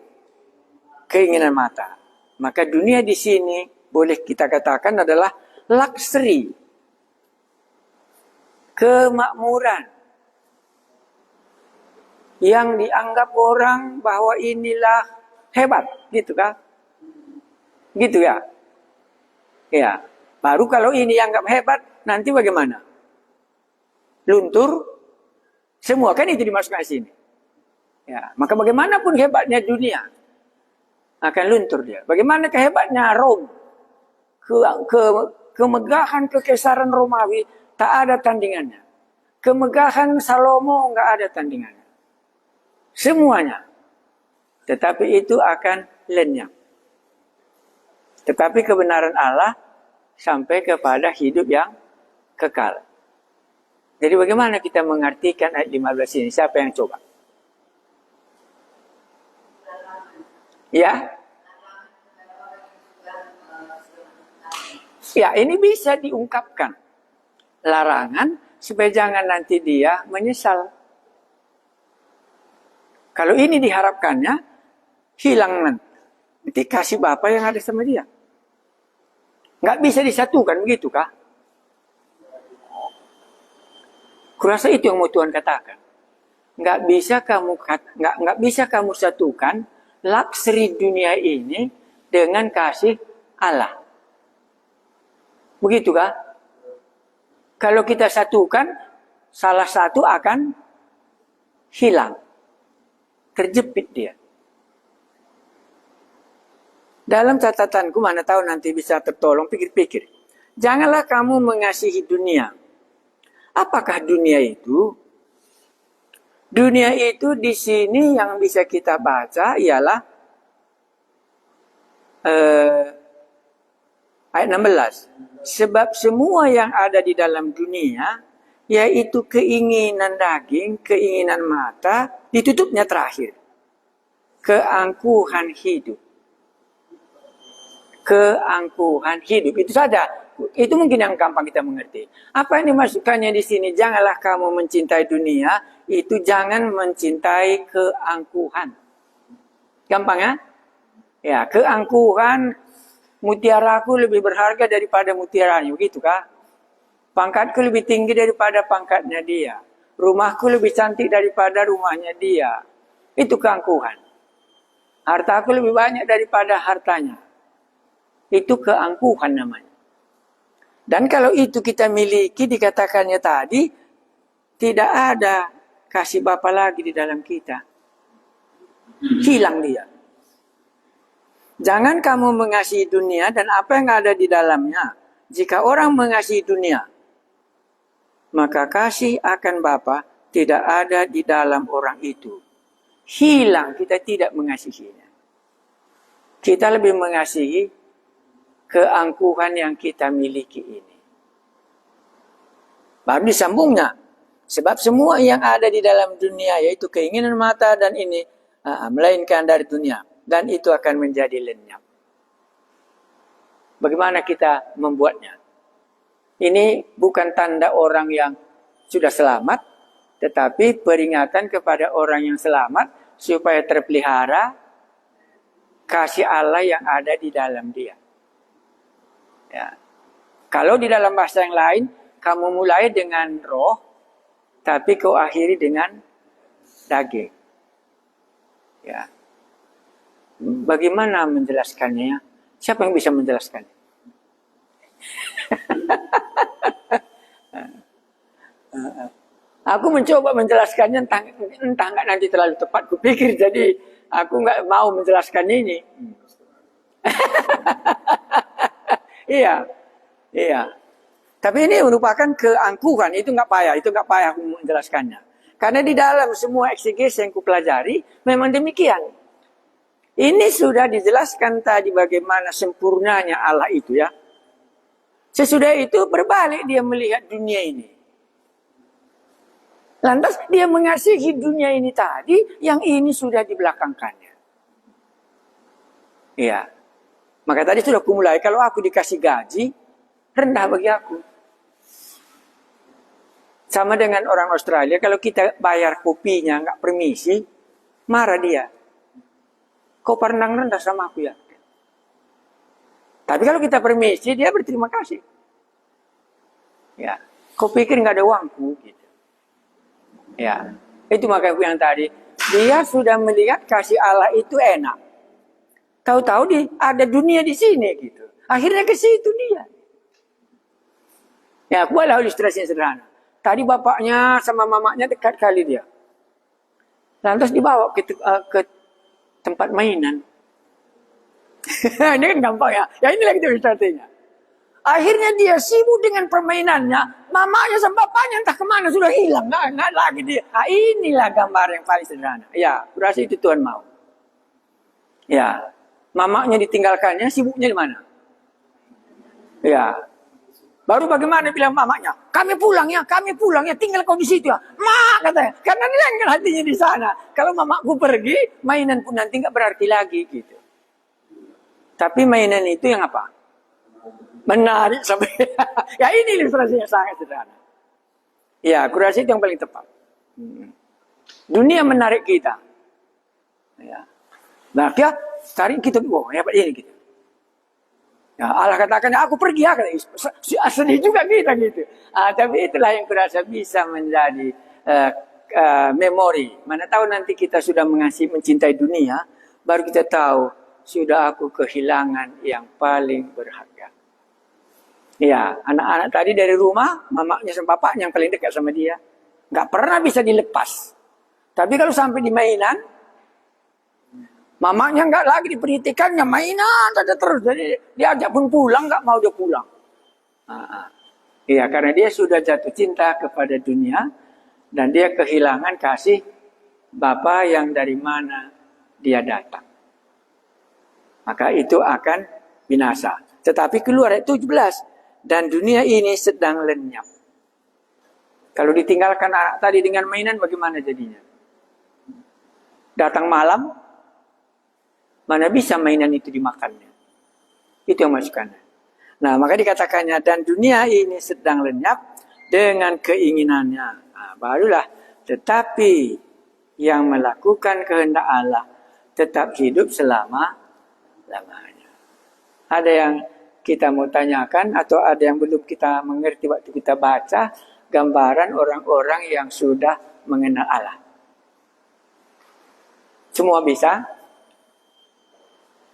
Keinginan mata. Maka dunia di sini boleh kita katakan adalah luxury. Kemakmuran. Yang dianggap orang bahwa inilah hebat. Gitu kan? Gitu ya? Ya. Baru kalau ini dianggap hebat, nanti bagaimana? Luntur. Semua kan itu dimasukkan ke sini. Ya, maka bagaimanapun hebatnya dunia akan luntur dia. Bagaimana kehebatnya Rom, kemegahan kekaisaran Romawi tak ada tandingannya. Kemegahan Salomo nggak ada tandingannya. Semuanya. Tetapi itu akan lenyap. Tetapi kebenaran Allah sampai kepada hidup yang kekal. Jadi bagaimana kita mengartikan ayat 15 ini? Siapa yang coba? Ya. Ya, ini bisa diungkapkan. Larangan supaya jangan nanti dia menyesal. Kalau ini diharapkannya hilang nanti kasih Bapa yang ada sama dia. Nggak bisa disatukan, begitu kah? Kurasa itu yang mau Tuhan katakan. Nggak bisa kamu satukan luxury dunia ini dengan kasih Allah. Begitu kah? Kalau kita satukan, salah satu akan hilang. Terjepit dia. Dalam catatanku, mana tahu nanti bisa tertolong, pikir-pikir. Janganlah kamu mengasihi dunia. Apakah dunia itu? Dunia itu di sini yang bisa kita baca ialah ayat 16. Sebab semua yang ada di dalam dunia, yaitu keinginan daging, keinginan mata, ditutupnya terakhir. Keangkuhan hidup. Keangkuhan hidup. Itu saja. Itu mungkin yang gampang kita mengerti. Apa yang dimasukkannya di sini? Janganlah kamu mencintai dunia. Itu jangan mencintai keangkuhan. Gampang ya? Ya, keangkuhan. Mutiaraku lebih berharga daripada mutiaranya. Begitu kah? Pangkatku lebih tinggi daripada pangkatnya dia. Rumahku lebih cantik daripada rumahnya dia. Itu keangkuhan. Hartaku lebih banyak daripada hartanya. Itu keangkuhan namanya. Dan kalau itu kita miliki, dikatakannya tadi, tidak ada kasih Bapa lagi di dalam kita. Hilang dia. Jangan kamu mengasihi dunia dan apa yang ada di dalamnya. Jika orang mengasihi dunia, maka kasih akan Bapa tidak ada di dalam orang itu. Hilang, kita tidak mengasihinya. Kita lebih mengasihi keangkuhan yang kita miliki ini. Baru disambungnya. Sebab semua yang ada di dalam dunia, yaitu keinginan mata dan ini, melainkan dari dunia. Dan itu akan menjadi lenyap. Bagaimana kita membuatnya? Ini bukan tanda orang yang sudah selamat, tetapi peringatan kepada orang yang selamat supaya terpelihara kasih Allah yang ada di dalam dia. Ya. Kalau di dalam bahasa yang lain, kamu mulai dengan roh, tapi kau akhiri dengan daging. Ya. Bagaimana menjelaskannya? Siapa yang bisa menjelaskannya? Aku mencoba menjelaskannya, entah nggak nanti terlalu tepat kupikir, jadi aku nggak mau menjelaskan ini. Iya. Tapi ini merupakan keangkuhan, itu nggak payah aku menjelaskannya. Karena di dalam semua eksegesis yang kupelajari, memang demikian. Ini sudah dijelaskan tadi bagaimana sempurnanya Allah itu ya. Sesudah itu berbalik dia melihat dunia ini. Lantas dia mengasihi dunia ini tadi, yang ini sudah dibelakangkannya. Iya. Maka tadi sudah kumulai, kalau aku dikasih gaji, rendah bagi aku. Sama dengan orang Australia, kalau kita bayar kopinya nggak permisi, marah dia. Kau pandang rendah sama aku ya. Tapi kalau kita permisi, dia berterima kasih. Ya, kau pikir nggak ada uangku gitu. Ya, itu makanya yang tadi. Dia sudah melihat kasih Allah itu enak. Tahu-tahu ada dunia di sini gitu. Akhirnya ke situ dia. Ya, aku buatlah ilustrasi yang sederhana. Tadi bapaknya sama mamanya dekat kali dia. Lantas dibawa ke tempat mainan. Ini kan gampang ya. Ya inilah itu ilustrasinya. Akhirnya dia sibuk dengan permainannya. Mamanya sama bapaknya entah kemana sudah hilang. Nggak lagi dia. Nah, inilah gambar yang paling sederhana. Ya, berarti itu Tuhan mau. Ya, mamanya ditinggalkannya, sibuknya di mana? Ya. Baru bagaimana bilang mamanya, kami pulang ya, tinggal kau di situ ya. Ma katanya, karena dia kan hatinya di sana. Kalau mamaku pergi, mainan pun nanti nggak berarti lagi gitu. Tapi mainan itu yang apa? Menarik sampai. Ya ini ilustrasinya sangat sederhana. Ya, kurasi itu yang paling tepat. Dunia menarik kita. Ya. Nah, dia tarik kita, hebat ini gitu. Ya, Allah katakan, aku pergi ya. Sedih juga kita gitu. Tapi itulah yang kurasa bisa menjadi memori. Mana tahu nanti kita sudah mencintai dunia, baru kita tahu, sudah aku kehilangan yang paling berharga. Ya, anak-anak tadi dari rumah, mamanya sama bapaknya yang paling dekat sama dia. Nggak pernah bisa dilepas. Tapi kalau sampai di mainan, mamanya nggak lagi diperhatikannya, mainan saja terus. Jadi diajak pun pulang, nggak mau dia pulang. Iya, karena dia sudah jatuh cinta kepada dunia. Dan dia kehilangan kasih Bapa yang dari mana dia datang. Maka itu akan binasa. Tetapi keluar ayat 17. Dan dunia ini sedang lenyap. Kalau ditinggalkan tadi dengan mainan, bagaimana jadinya? Datang malam, mana bisa mainan itu dimakannya. Itu yang masukkannya. Nah, maka dikatakannya, dan dunia ini sedang lenyap dengan keinginannya. Nah, barulah, tetapi yang melakukan kehendak Allah tetap hidup selama-lamanya. Ada yang kita mau tanyakan atau ada yang belum kita mengerti waktu kita baca gambaran orang-orang yang sudah mengenal Allah? Semua bisa?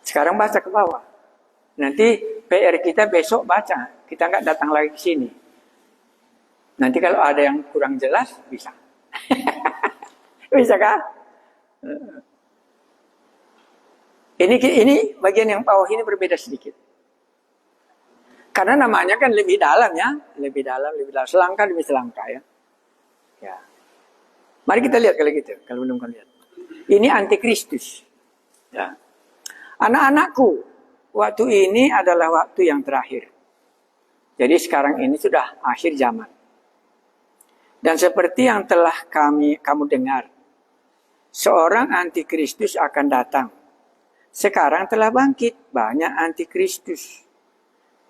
Sekarang baca ke bawah. Nanti PR kita besok baca. Kita nggak datang lagi ke sini. Nanti kalau ada yang kurang jelas, bisa. Bisa kah? Ini bagian yang bawah ini berbeda sedikit. Karena namanya kan lebih dalam ya. Lebih dalam. Selangkah demi selangkah ya. Ya. Mari kita lihat kalau gitu. Kalau belum kalian lihat. Ini antikristus. Ya. Anak-anakku, waktu ini adalah waktu yang terakhir. Jadi sekarang ini sudah akhir zaman. Dan seperti yang telah kamu dengar, seorang antikristus akan datang. Sekarang telah bangkit banyak antikristus.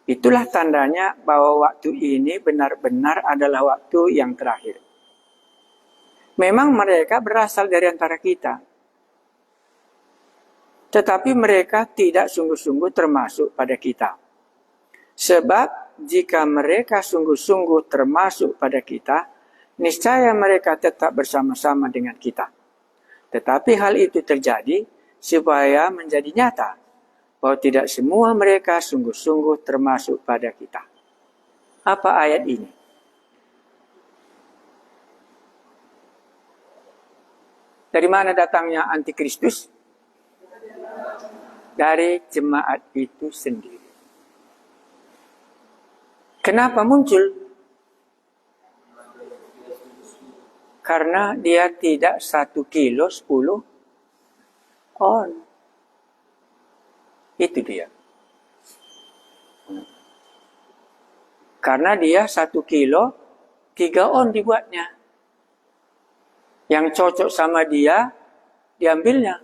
Itulah tandanya bahwa waktu ini benar-benar adalah waktu yang terakhir. Memang mereka berasal dari antara kita. Tetapi mereka tidak sungguh-sungguh termasuk pada kita. Sebab jika mereka sungguh-sungguh termasuk pada kita, niscaya mereka tetap bersama-sama dengan kita. Tetapi hal itu terjadi supaya menjadi nyata bahwa tidak semua mereka sungguh-sungguh termasuk pada kita. Apa ayat ini? Dari mana datangnya antikristus? Dari jemaat itu sendiri. Kenapa muncul? Karena dia tidak 1 kilo 10 on. Itu dia. Karena dia 1 kilo 3 on dibuatnya. Yang cocok sama dia, diambilnya.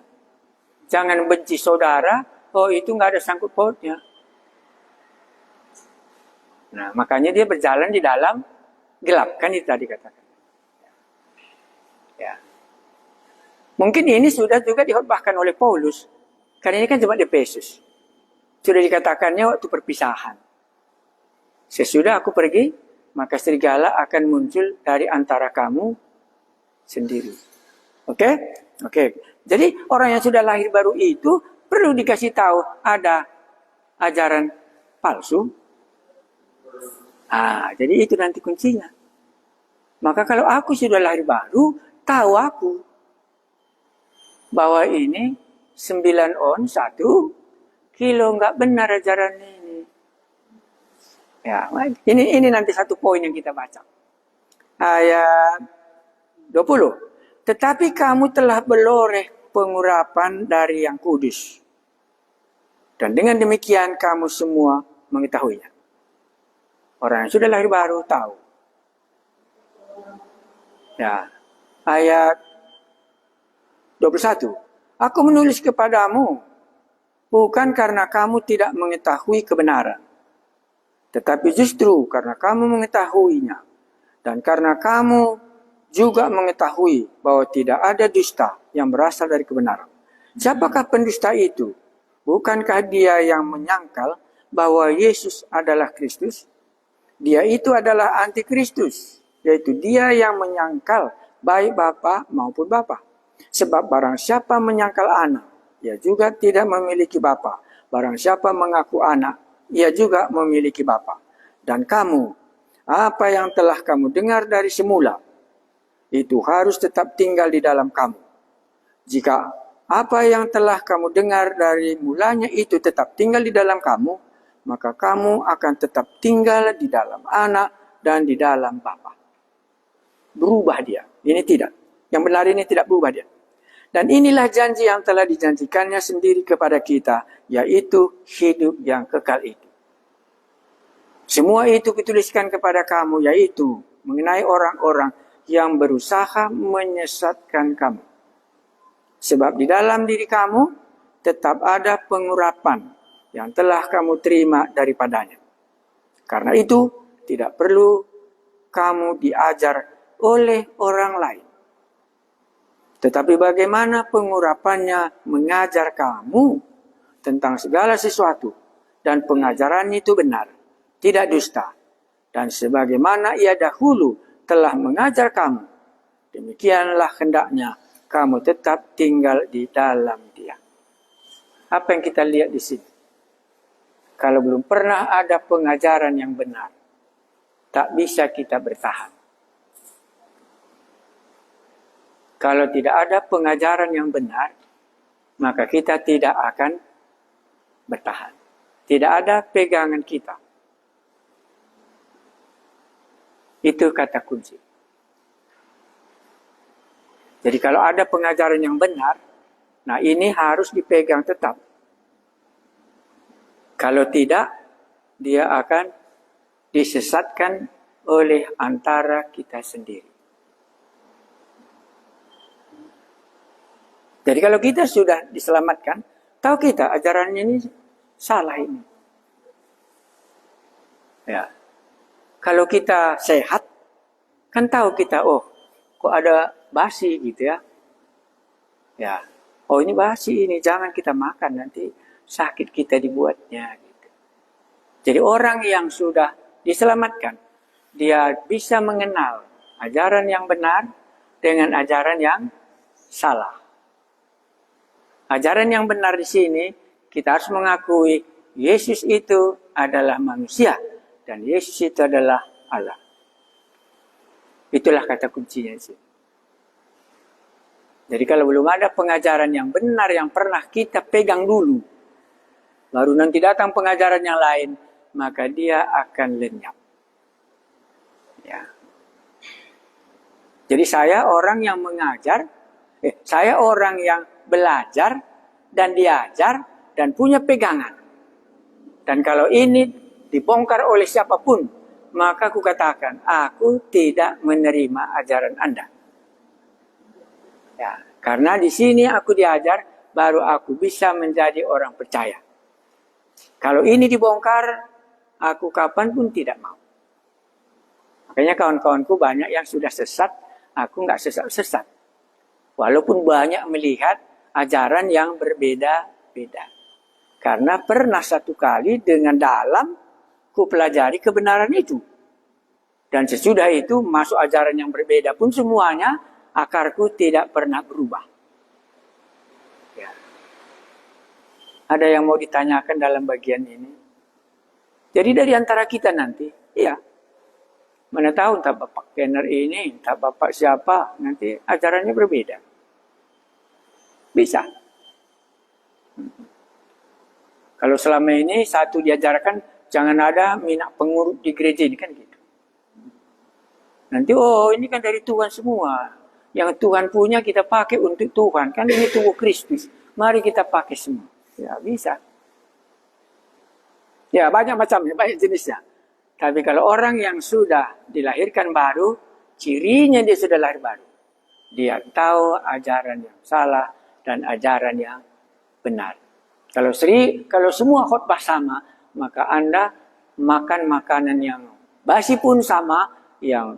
Jangan benci saudara, oh itu nggak ada sangkut pautnya. Nah, makanya dia berjalan di dalam gelap, kan itu tadi katakan. Ya. Mungkin ini sudah juga dikhotbahkan oleh Paulus. Karena ini kan jemaat Efesus. Sudah dikatakannya waktu perpisahan. Sesudah aku pergi, maka serigala akan muncul dari antara kamu sendiri. Oke? Oke. Jadi orang yang sudah lahir baru itu perlu dikasih tahu ada ajaran palsu. Jadi itu nanti kuncinya. Maka kalau aku sudah lahir baru, tahu aku bahwa ini 9 on 1 kilo nggak benar ajaran ini. Ya, ini nanti satu poin yang kita baca. Ayat 20. Tetapi kamu telah beroleh pengurapan dari yang kudus. Dan dengan demikian kamu semua mengetahuinya. Orang yang sudah lahir baru tahu. Ya. Ayat 21. Aku menulis kepadamu bukan karena kamu tidak mengetahui kebenaran, tetapi justru karena kamu mengetahuinya dan karena kamu juga mengetahui bahwa tidak ada dusta yang berasal dari kebenaran. Siapakah pendusta itu? Bukankah dia yang menyangkal bahwa Yesus adalah Kristus? Dia itu adalah antikristus, yaitu dia yang menyangkal baik bapa maupun bapa. Sebab barang siapa menyangkal anak, ia juga tidak memiliki bapa. Barang siapa mengaku anak, ia juga memiliki bapa. Dan kamu, apa yang telah kamu dengar dari semula, itu harus tetap tinggal di dalam kamu. Jika apa yang telah kamu dengar dari mulanya itu tetap tinggal di dalam kamu, maka kamu akan tetap tinggal di dalam anak dan di dalam bapa. Berubah dia. Ini tidak. Yang benar ini tidak berubah dia. Dan inilah janji yang telah dijanjikannya sendiri kepada kita, yaitu hidup yang kekal itu. Semua itu kutuliskan kepada kamu, yaitu mengenai orang-orang yang berusaha menyesatkan kamu. Sebab di dalam diri kamu tetap ada pengurapan yang telah kamu terima daripadanya. Karena itu tidak perlu kamu diajar oleh orang lain. Tetapi bagaimana pengurapannya mengajar kamu tentang segala sesuatu dan pengajaran itu benar, tidak dusta. Dan sebagaimana ia dahulu telah mengajar kamu, demikianlah hendaknya kamu tetap tinggal di dalam dia. Apa yang kita lihat di sini? Kalau belum pernah ada pengajaran yang benar, tak bisa kita bertahan. Kalau tidak ada pengajaran yang benar, maka kita tidak akan bertahan. Tidak ada pegangan kita. Itu kata kunci. Jadi kalau ada pengajaran yang benar, nah ini harus dipegang tetap. Kalau tidak, dia akan disesatkan oleh antara kita sendiri. Jadi kalau kita sudah diselamatkan, tahu kita ajarannya ini salah ini. Ya. Kalau kita sehat, kan tahu kita, oh, kok ada basi gitu ya. Ya. Oh, ini basi ini, jangan kita makan, nanti sakit kita dibuatnya gitu. Jadi orang yang sudah diselamatkan, dia bisa mengenal ajaran yang benar dengan ajaran yang salah. Ajaran yang benar di sini, kita harus mengakui Yesus itu adalah manusia dan Yesus itu adalah Allah. Itulah kata kuncinya di sini. Jadi kalau belum ada pengajaran yang benar yang pernah kita pegang dulu, baru nanti datang pengajaran yang lain, maka dia akan lenyap. Ya. Jadi saya orang yang mengajar, saya orang yang belajar dan diajar dan punya pegangan. Dan kalau ini dibongkar oleh siapapun, maka aku katakan, aku tidak menerima ajaran Anda. Ya, karena di sini aku diajar, baru aku bisa menjadi orang percaya. Kalau ini dibongkar, aku kapanpun tidak mau. Makanya kawan-kawanku banyak yang sudah sesat, aku nggak sesat-sesat. Walaupun banyak melihat ajaran yang berbeda-beda. Karena pernah satu kali dengan dalam ku pelajari kebenaran itu. Dan sesudah itu masuk ajaran yang berbeda pun semuanya akarku tidak pernah berubah. Ya. Ada yang mau ditanyakan dalam bagian ini? Jadi dari antara kita nanti, ya, mana tahu entah Bapak Kenner ini, entah Bapak siapa, nanti ajarannya berbeda. Bisa. Kalau selama ini satu diajarkan, jangan ada minat pengurus di gereja ini kan gitu. Nanti, oh ini kan dari Tuhan semua. Yang Tuhan punya kita pakai untuk Tuhan. Kan ini tubuh Kristus. Mari kita pakai semua. Ya bisa. Ya banyak macamnya, banyak jenisnya. Tapi kalau orang yang sudah dilahirkan baru, cirinya dia sudah lahir baru. Dia tahu ajaran yang salah dan ajaran yang benar. Kalau semua khotbah sama, maka Anda makan makanan yang basi pun sama, yang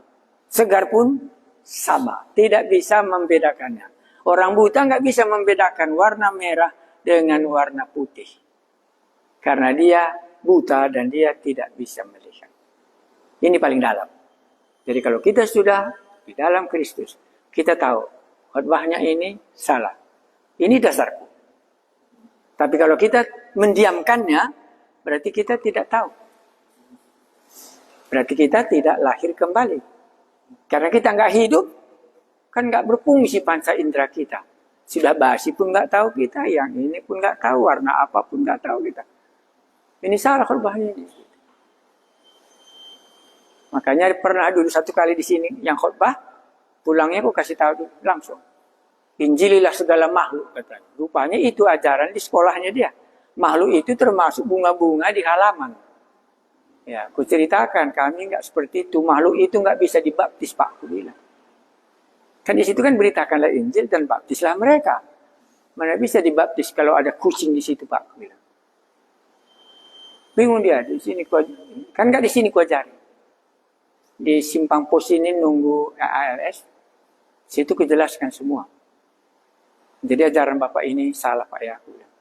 segar pun sama. Tidak bisa membedakannya. Orang buta nggak bisa membedakan warna merah dengan warna putih. Karena dia buta dan dia tidak bisa melihat. Ini paling dalam. Jadi kalau kita sudah di dalam Kristus, kita tahu khotbahnya ini salah. Ini dasarku. Tapi kalau kita mendiamkannya, berarti kita tidak tahu. Berarti kita tidak lahir kembali. Karena kita nggak hidup, kan nggak berfungsi panca indera kita. Sudah basi pun nggak tahu kita, yang ini pun nggak tahu, warna apa pun nggak tahu kita. Ini salah khotbahnya ini. Makanya pernah dulu satu kali di sini yang khotbah, pulangnya aku kasih tahu langsung. Injililah segala makhluk, katanya. Rupanya itu ajaran di sekolahnya dia. Makhluk itu termasuk bunga-bunga di halaman. Ya, aku ceritakan, kami nggak seperti itu. Makhluk itu nggak bisa dibaptis, Pak. Aku bilang. Kan di situ kan beritakanlah Injil dan baptislah mereka. Mana bisa dibaptis kalau ada kucing di situ, Pak. Aku bilang. Bingung dia, di sini kan nggak di sini ku ajari. Di simpang pos ini nunggu ALS. Situ kujelaskan semua. Jadi ajaran Bapak ini salah, Pak, ya. Aku bilang.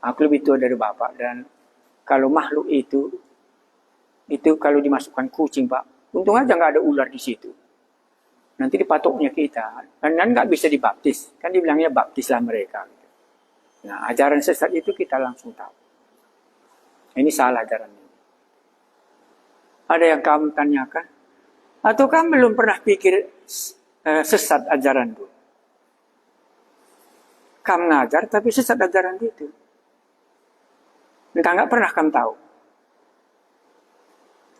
Aku lebih tua dari Bapak dan kalau makhluk itu kalau dimasukkan kucing, Pak, untung aja nggak ada ular di situ. Nanti dipatoknya kita, dan nggak bisa dibaptis. Kan dibilangnya baptislah mereka. Nah, ajaran sesat itu kita langsung tahu. Ini salah ajaran ini. Ada yang kamu tanyakan? Atau kamu belum pernah pikir sesat ajaran itu? Kamu ngajar tapi sesat ajaran itu. Entah nggak pernah kamu tahu.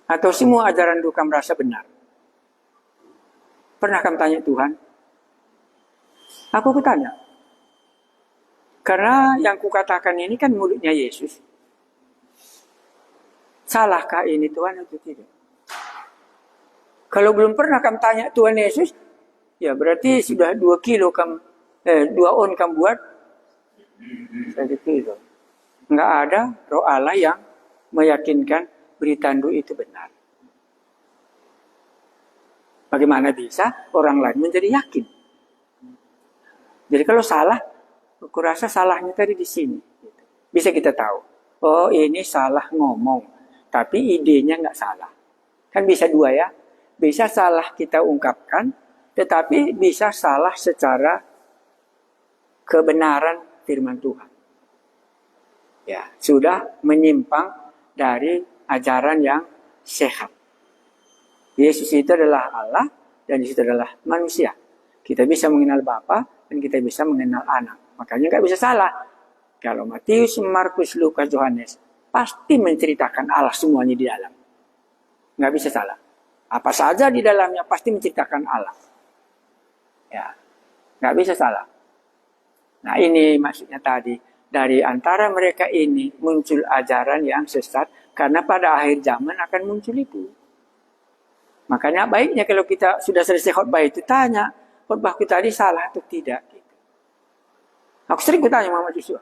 Atau semua ajaran itu kamu merasa benar. Pernah kamu tanya Tuhan? Aku tanya. Karena yang kukatakan ini kan mulutnya Yesus. Salahkah ini Tuhan atau tidak? Kalau belum pernah kamu tanya Tuhan Yesus, ya berarti sudah 2 kilo kamu 2 on kamu buat. Saya gitu. Nggak ada roh Allah yang meyakinkan berita itu benar. Bagaimana bisa orang lain menjadi yakin? Jadi kalau salah, aku rasa salahnya tadi di sini. Bisa kita tahu, oh ini salah ngomong, tapi idenya nggak salah. Kan bisa 2 ya. Bisa salah kita ungkapkan, tetapi bisa salah secara kebenaran firman Tuhan. Ya, sudah menyimpang dari ajaran yang sehat. Yesus itu adalah Allah dan Yesus adalah manusia. Kita bisa mengenal Bapa dan kita bisa mengenal Anak. Makanya nggak bisa salah. Kalau Matius, Markus, Lukas, Yohanes pasti menceritakan Allah semuanya di dalam. Nggak bisa salah. Apa saja di dalamnya pasti menceritakan Allah. Ya, nggak bisa salah. Nah ini maksudnya tadi. Dari antara mereka ini muncul ajaran yang sesat. Karena pada akhir zaman akan muncul itu. Makanya baiknya kalau kita sudah selesai khotbah itu tanya. Khotbahku tadi salah atau tidak. Gitu. Aku sering bertanya Muhammad Yusuf.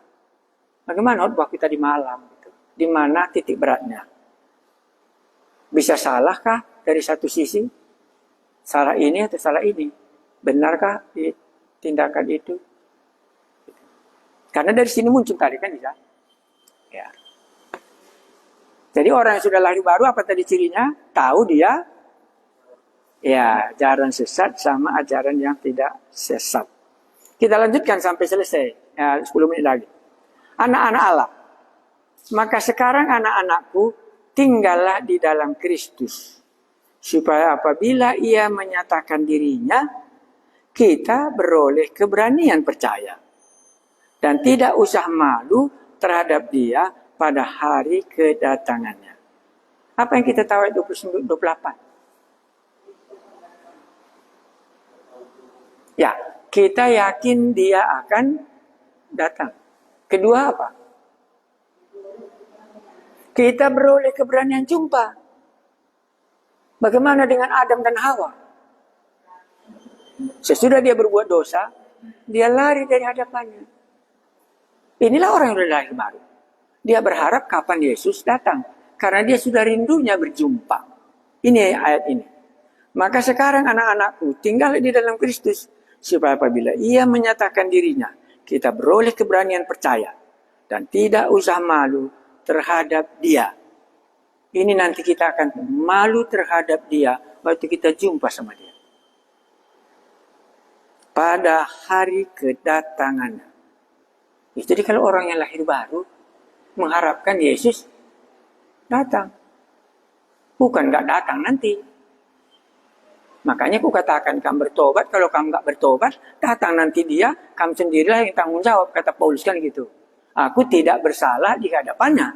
Bagaimana khotbah kita di malam? Gitu. Di mana titik beratnya? Bisa salahkah dari satu sisi? Salah ini atau salah ini? Benarkah tindakan itu? Karena dari sini muncul tadi kan bisa. Ya. Jadi orang yang sudah lahir baru apa tadi cirinya? Tahu dia ya ajaran sesat sama ajaran yang tidak sesat. Kita lanjutkan sampai selesai. Ya, 10 menit lagi. Anak-anak Allah. Maka sekarang anak-anakku tinggallah di dalam Kristus. Supaya apabila ia menyatakan dirinya, kita beroleh keberanian percaya. Dan tidak usah malu terhadap dia pada hari kedatangannya. Apa yang kita tahu ayat 28? Ya, kita yakin dia akan datang. Kedua apa? Kita beroleh keberanian jumpa. Bagaimana dengan Adam dan Hawa? Sesudah dia berbuat dosa, dia lari dari hadapannya. Inilah orang yang sudah lahir baru. Dia berharap kapan Yesus datang. Karena dia sudah rindunya berjumpa. Ini ayat ini. Maka sekarang anak-anakku tinggal di dalam Kristus. Supaya apabila ia menyatakan dirinya, kita beroleh keberanian percaya. Dan tidak usah malu terhadap dia. Ini nanti kita akan malu terhadap dia waktu kita jumpa sama dia. Pada hari kedatangannya. Jadi kalau orang yang lahir baru mengharapkan Yesus datang. Bukan nggak datang nanti. Makanya aku katakan kamu bertobat. Kalau kamu nggak bertobat, datang nanti dia. Kamu sendirilah yang tanggung jawab. Kata Paulus kan gitu. Aku tidak bersalah di hadapannya.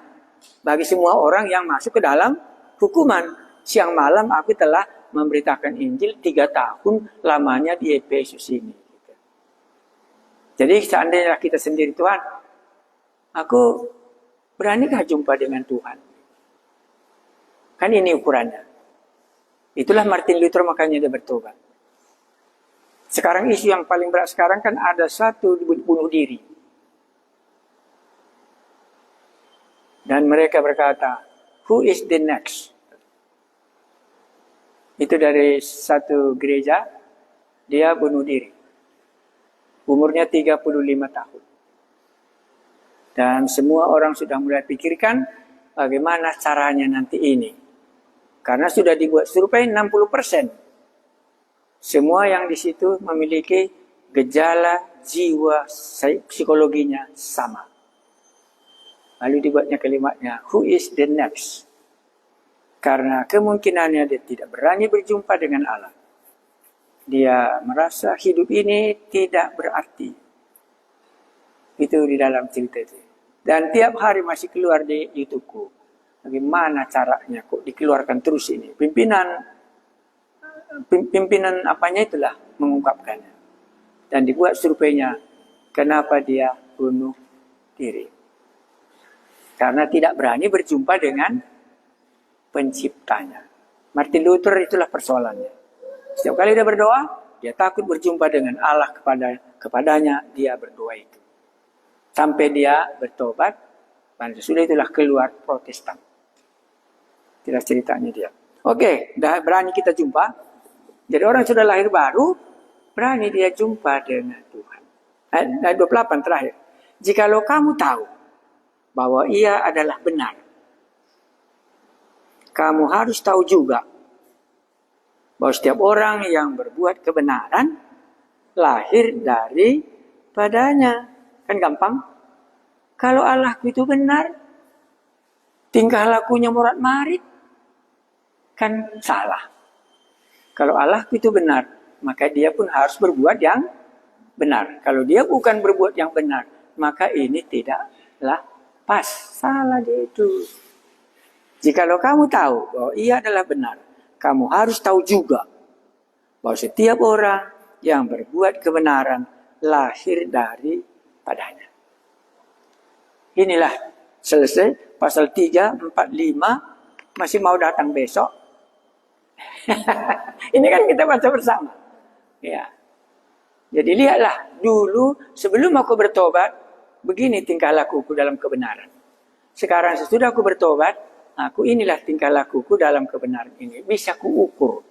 Bagi semua orang yang masuk ke dalam hukuman. Siang malam aku telah memberitakan Injil 3 tahun lamanya di Efesus ini. Jadi seandainya kita sendiri Tuhan, aku beranikah jumpa dengan Tuhan? Kan ini ukurannya. Itulah Martin Luther makanya dia bertobat. Sekarang isu yang paling berat sekarang kan ada satu bunuh diri. Dan mereka berkata, who is the next? Itu dari satu gereja, dia bunuh diri. Umurnya 35 tahun. Dan semua orang sudah mulai pikirkan bagaimana caranya nanti ini. Karena sudah dibuat survei 60%. Semua yang di situ memiliki gejala jiwa psikologinya sama. Lalu dibuatnya kalimatnya, who is the next? Karena kemungkinannya dia tidak berani berjumpa dengan Allah. Dia merasa hidup ini tidak berarti. Itu di dalam cerita itu. Dan tiap hari masih keluar di YouTube-ku. Bagaimana caranya kok dikeluarkan terus ini. Pimpinan apanya itulah mengungkapkannya. Dan dibuat surveinya. Kenapa dia bunuh diri. Karena tidak berani berjumpa dengan penciptanya. Martin Luther itulah persoalannya. Setiap kali dia berdoa, dia takut berjumpa dengan Allah kepadanya, dia berdoa itu. Sampai dia bertobat, dan sudah itulah keluar Protestan. Itulah ceritanya dia. Oke, dah berani kita jumpa. Jadi orang sudah lahir baru, berani dia jumpa dengan Tuhan. Ayat 28 terakhir. Jikalau kamu tahu bahwa ia adalah benar, kamu harus tahu juga bahwa setiap orang yang berbuat kebenaran lahir daripadanya. Kan gampang. Kalau Allahku itu benar, tingkah lakunya morat-marit, kan salah. Kalau Allahku itu benar, maka dia pun harus berbuat yang benar. Kalau dia bukan berbuat yang benar, maka ini tidaklah pas. Salah dia itu. Jikalau kamu tahu bahwa ia adalah benar, kamu harus tahu juga bahwa setiap orang yang berbuat kebenaran lahir daripadanya. Inilah selesai pasal 3, 4, 5. Masih mau datang besok? Ini kan kita baca bersama. Ya. Jadi lihatlah dulu sebelum aku bertobat, begini tingkah lakuku dalam kebenaran. Sekarang sesudah aku bertobat, inilah tingkah lakuku dalam kebenaran ini. Bisa kuukur.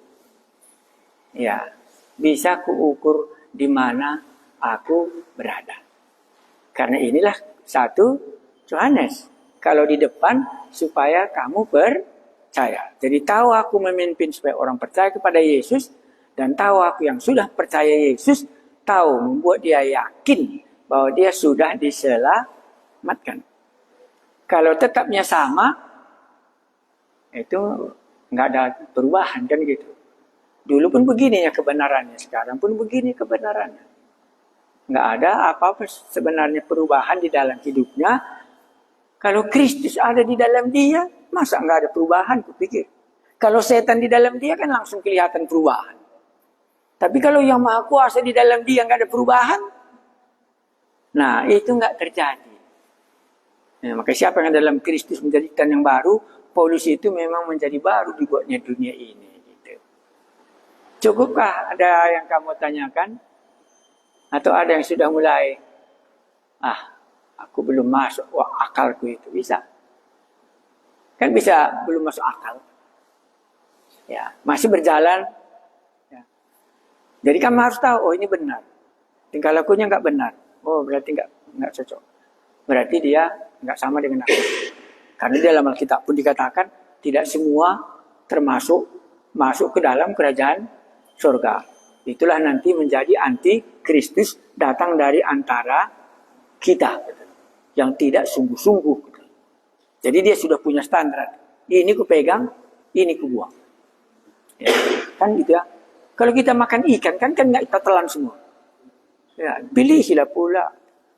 Ya, bisa kuukur di mana aku berada. Karena inilah 1 Yohanes. Kalau di depan supaya kamu percaya. Jadi tahu aku memimpin supaya orang percaya kepada Yesus. Dan tahu aku yang sudah percaya Yesus, tahu membuat dia yakin bahwa dia sudah diselamatkan. Kalau tetapnya sama, itu nggak ada perubahan kan gitu. Dulu pun begini ya kebenarannya, sekarang pun begini kebenarannya. Nggak ada apa-apa sebenarnya perubahan di dalam hidupnya. Kalau Kristus ada di dalam dia, masa nggak ada perubahan kupikir. Kalau setan di dalam dia kan langsung kelihatan perubahan. Tapi kalau yang Maha Kuasa di dalam dia nggak ada perubahan, nah itu nggak terjadi. Nah, maka siapa yang dalam Kristus menjadikan yang baru, Paulus itu memang menjadi baru dibuatnya dunia ini. Gitu. Cukupkah ada yang kamu tanyakan? Atau ada yang sudah mulai, aku belum masuk, akalku itu bisa. Kan bisa belum masuk akal. Ya, masih berjalan. Ya. Jadi kamu harus tahu, ini benar. Tingkah lakunya nggak benar. Oh, berarti nggak cocok. Berarti dia nggak sama dengan aku. Karena di dalam Alkitab pun dikatakan tidak semua termasuk masuk ke dalam kerajaan surga. Itulah nanti menjadi anti Kristus datang dari antara kita yang tidak sungguh-sungguh. Jadi dia sudah punya standar. Ini kupegang, ini kubuang. Ya, kan gitu ya. Kalau kita makan ikan kan nggak kita telan semua. Ya, pilih sila pula.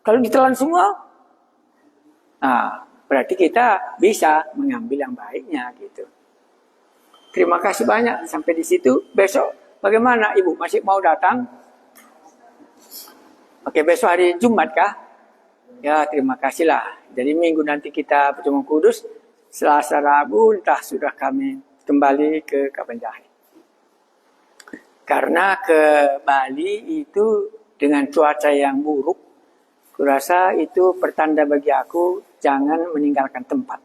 Kalau ditelan semua, berarti kita bisa mengambil yang baiknya gitu. Terima kasih banyak sampai di situ. Besok bagaimana Ibu? Masih mau datang? Oke, besok hari Jumat kah? Ya, terima kasihlah. Jadi minggu nanti kita pertemuan kudus. Selasa Rabu entah sudah kami kembali ke Kabanjahe. Karena ke Bali itu dengan cuaca yang buruk, kurasa itu pertanda bagi aku jangan meninggalkan tempat.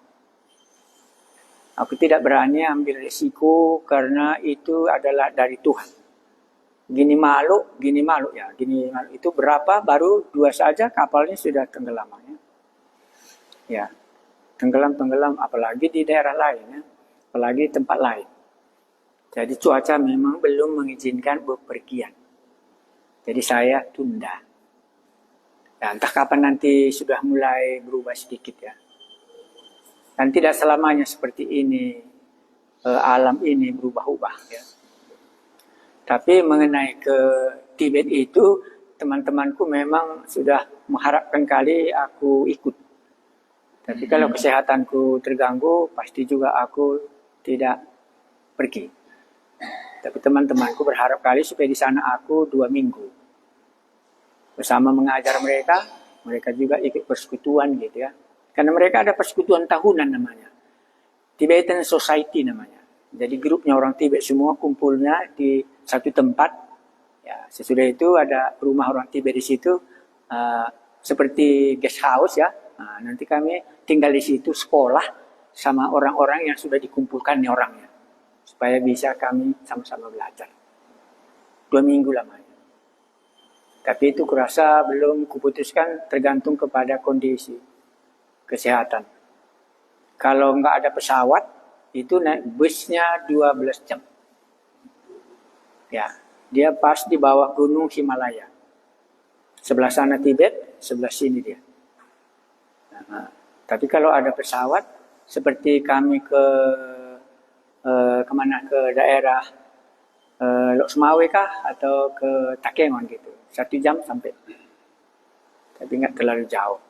Aku tidak berani ambil risiko karena itu adalah dari Tuhan. Gini malu ya. Gini malu itu berapa? Baru 2 saja kapalnya sudah tenggelam. Ya, tenggelam, apalagi di daerah lain, ya. Apalagi tempat lain. Jadi cuaca memang belum mengizinkan bepergian. Jadi saya tunda. Ya, entah kapan nanti sudah mulai berubah sedikit ya. Dan tidak selamanya seperti ini, alam ini berubah-ubah ya. Tapi mengenai ke Tibet itu, teman-temanku memang sudah mengharapkan kali aku ikut. Tapi kalau kesehatanku terganggu, pasti juga aku tidak pergi. Tapi teman-temanku berharap kali supaya di sana aku 2 minggu. Bersama mengajar mereka, mereka juga ikut persekutuan gitu ya. Karena mereka ada persekutuan tahunan namanya. Tibetan Society namanya. Jadi grupnya orang Tibet semua kumpulnya di satu tempat. Ya, sesudah itu ada rumah orang Tibet di situ, seperti guest house ya. Nah, nanti kami tinggal di situ sekolah sama orang-orang yang sudah dikumpulkan nih orangnya, supaya bisa kami sama-sama belajar. 2 minggu lamanya. Tapi itu kurasa belum kuputuskan, tergantung kepada kondisi kesehatan. Kalau nggak ada pesawat, itu naik busnya 12 jam. Ya, dia pas di bawah gunung Himalaya. Sebelah sana Tibet, sebelah sini dia. Nah, tapi kalau ada pesawat, seperti kami kemana, ke daerah Lok Sumawe kah, atau ke Takengon gitu. 1 jam sampai. Tapi nggak terlalu jauh.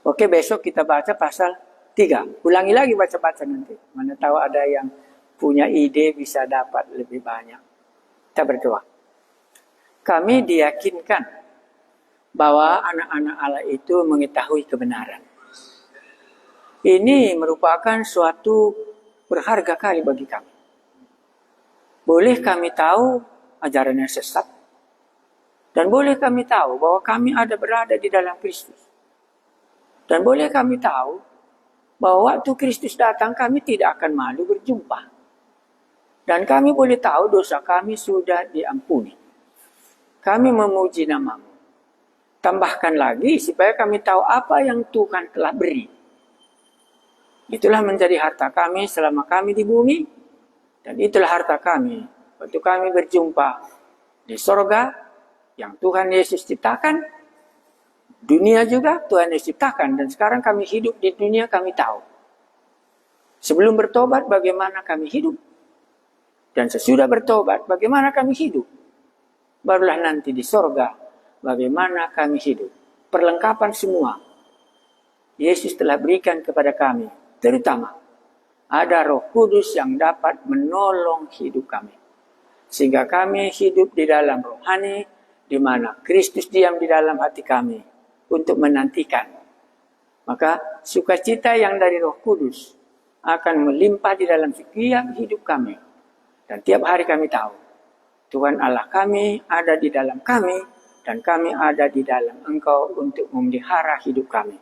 Oke, besok kita baca pasal 3. Ulangi lagi baca-baca nanti. Mana tahu ada yang punya ide bisa dapat lebih banyak. Kita berdoa. Kami diyakinkan bahwa anak-anak Allah itu mengetahui kebenaran. Ini merupakan suatu berharga kali bagi kami. Boleh kami tahu ajaran yang sesat, dan boleh kami tahu bahwa kami ada berada di dalam Kristus. Dan boleh kami tahu bahwa waktu Kristus datang kami tidak akan malu berjumpa. Dan kami boleh tahu dosa kami sudah diampuni. Kami memuji nama-Mu. Tambahkan lagi supaya kami tahu apa yang Tuhan telah beri. Itulah menjadi harta kami selama kami di bumi. Dan itulah harta kami waktu kami berjumpa di sorga yang Tuhan Yesus ciptakan. Dunia juga Tuhan Yesus ciptakan. Dan sekarang kami hidup di dunia, kami tahu. Sebelum bertobat bagaimana kami hidup. Dan sesudah bertobat bagaimana kami hidup. Barulah nanti di sorga bagaimana kami hidup. Perlengkapan semua Yesus telah berikan kepada kami. Terutama ada Roh Kudus yang dapat menolong hidup kami. Sehingga kami hidup di dalam rohani, di mana Kristus diam di dalam hati kami untuk menantikan. Maka sukacita yang dari Roh Kudus akan melimpah di dalam setiap hidup kami. Dan tiap hari kami tahu Tuhan Allah kami ada di dalam kami, dan kami ada di dalam Engkau untuk memelihara hidup kami.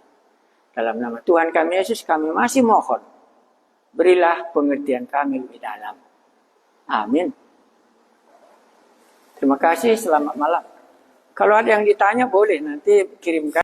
Dalam nama Tuhan kami Yesus kami masih mohon, berilah pengertian kami lebih dalam. Amin. Terima kasih, selamat malam. Kalau ada yang ditanya boleh nanti kirimkan.